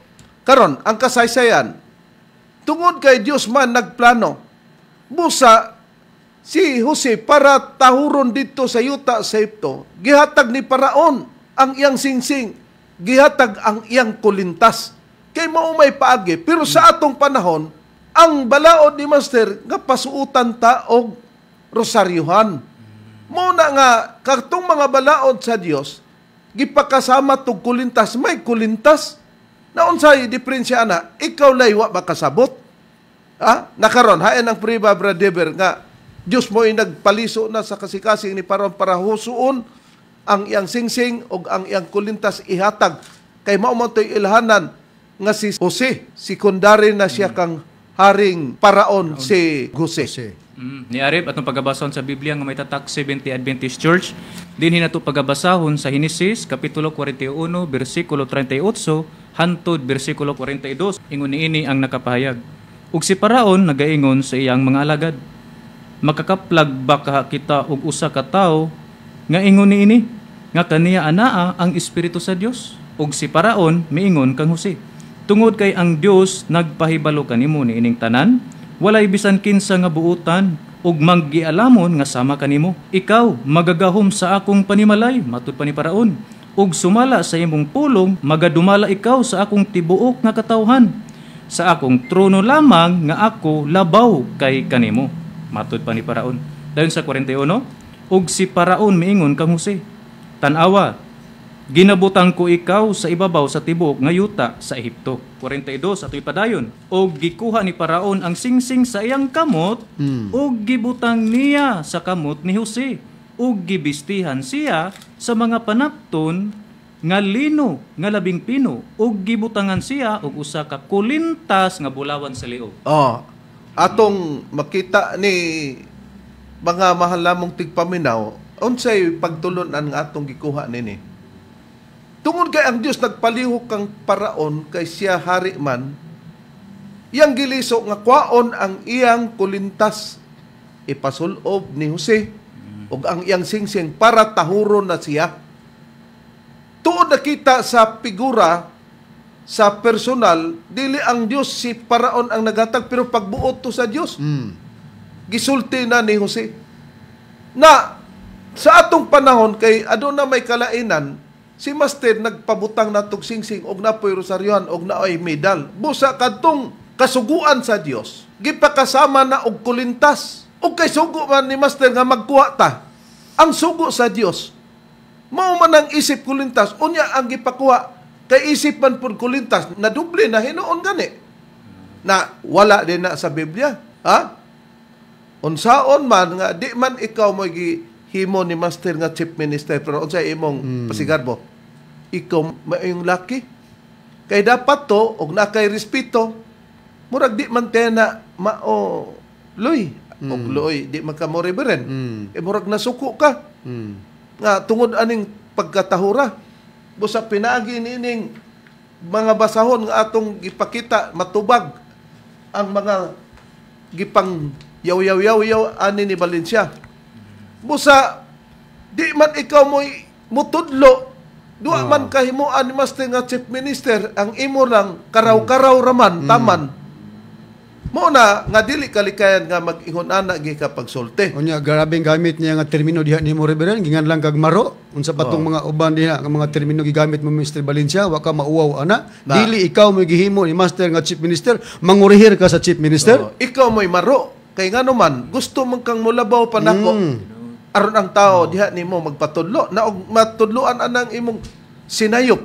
Karon ang kasaysayan tungod kay Dios man nagplano busa si Jose para tahuron dito sa yuta sa Ehipto, gihatag ni Paraon ang iyang singsing, gihatag ang iyang kulintas. Kay mao may paagi. Pero sa atong panahon, ang balaod ni Master nga pasuutan ta og rosaryuhan. Muna nga, katong mga balaod sa Dios, gipakasama tog kulintas, may kulintas. Naunsay diferensya na, ikaw laywa makasabot. Nakaron, hayan ang priba bradeber nga, Dios mo ay nagpaliso na sa kasikasing ni Paraon para husuon ang iyang singsing o ang iyang kulintas ihatag. Kay mao man to'y ilhanan nga si Jose, sekundary na siya kang haring Paraon si Jose. Ni Arib atong pagabasahon sa Biblia nga may tatak 70 Adventist Church, dinhi nato pagabasahon sa Henesis kapitulo 41 bersikulo 38 hantod bersikulo 42. Ingon niini ang nakapahayag. Ug si Paraon nagaingon sa iyang mga alagad, makakaplag baka kita og usa ka tawo nga ingon niini nga kaniya anaa ang Espiritu sa Dios. Ug si Paraon miingon kang Jose, tungod kay ang Dios nagpahibalo kanimo niining tanan, walay bisan kinsa nga buutan, ug maggialamon nga sama kanimo. Ikaw magagahom sa akong panimalay, matud pa ni Paraon, ug sumala sa imong pulong, magadumala ikaw sa akong tibuok nga katawhan. Sa akong trono lamang nga ako labaw kay kanimo, matud pa ni Paraon. Dayon sa 41, ug si Paraon miingon kang Jose, tan-awa, ginabutang ko ikaw sa ibabaw sa tibuok nga yuta sa Ehipto. 42 atoy padayon. Og gikuha ni Paraon ang singsing sa iyang kamot, og gibutang niya sa kamot ni Jose, og gibistihan siya sa mga panapton nga lino nga labing pino, og gibutangan siya og usa ka kulintas nga bulawan sa liog. Atong makita ni mga mahal namong tigpaminaw, unsay pagtulunan nga atong gikuha nini. Tungod kay ang Dios nagpalihok kang Paraon kay siya hari man, iyang giliso nga kwaon ang iyang kulintas ipasulob ni Jose ug ang iyang singsing para tahuron na siya. Tuod nakita sa figura, sa personal, dili ang Dios si Paraon ang nagatag, pero pagbuot to sa Dios. Gisulti na ni Jose. Na sa atong panahon kay aduna may kalainan, si Master nagpabutang natog singsing og napoy rosaryohan og naoy medal. Busa kadtong kasuguan sa Dios, gipakasama na og kulintas. Og kay sugo man ni Master nga magkuha ta, ang sugo sa Dios mao man ang isip kulintas, unya ang gipakuha kay isip man pud kulintas, na duble na hinuon gani. Na wala din na sa Biblia, ha? Unsaon man nga di man ikaw mo gihimo ni Master nga chief minister, pero unsay imong pasigarbo? Ikaw maayong laki. Kay dapat to og nakay respeto. Murag di man tayo na mao loy. Og loy di man ka mo reveren. Murag nasuko ka. Nga tungod aning pagkatahura, busa pinagi nining mga basahon nga atong gipakita matubag ang mga gipang yaw ani ni Valencia. Busa di man ikaw mutudlo, duwa man kahimuan ni Master nga chief minister, ang imo lang karaw-karaw raman taman. Mo na nga dili kalikayan nga mag-ingon ana gi ka pagsulti. Unya grabing gamit niya nga termino diha nimo Reverend, gingan lang kag maro. Unsa patong mga uban diha nga mga termino gigamit mo Mr. Valencia, wa ka mauwaw ana. Dili ikaw mo gihimo ni Master nga chief minister, mangurihir ka sa chief minister. Ikaw mo'y maro kay ngano man gusto man kang mulabaw panako. Aron ang tao diha nimo magpatudlo na og matudloan anang imong sinayop.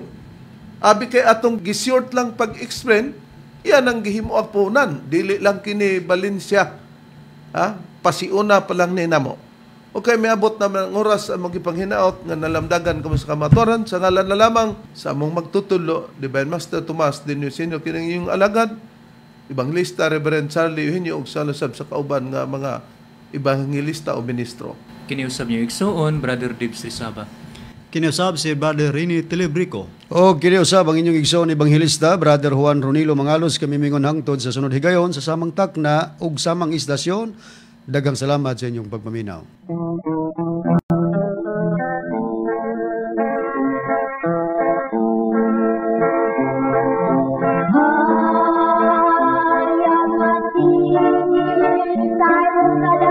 Abi kay atong gishort lang pag-explain, yan ang gihimuapunan, dili lang kini Valencia. Ha? Pasiuna pa lang ni namo. Okay, may abot naman ang oras ang magipanghinaot nga nalamdagan kamo sa kamaturan sa ngalan na lamang sa among magtutulo, Divine Master Tomas Dinyo Senior, kining iyong alagad, Evangelista Reverend Charlie Eugenio, og salusab sa kauban nga mga evangelista o ministro. Kiniusab niyo igsuon, Brother Dibs Rizaba. Kiniusab si Brother Rini Telebrico. O kiniusab ang inyong igsoon evangelista, Brother Juan Ronilo Mangalos, kami mingon hangtod sa sunod higayon sa samang takna ug samang istasyon. Daghang salamat sa inyong pagpaminaw. Hayat mati, tayo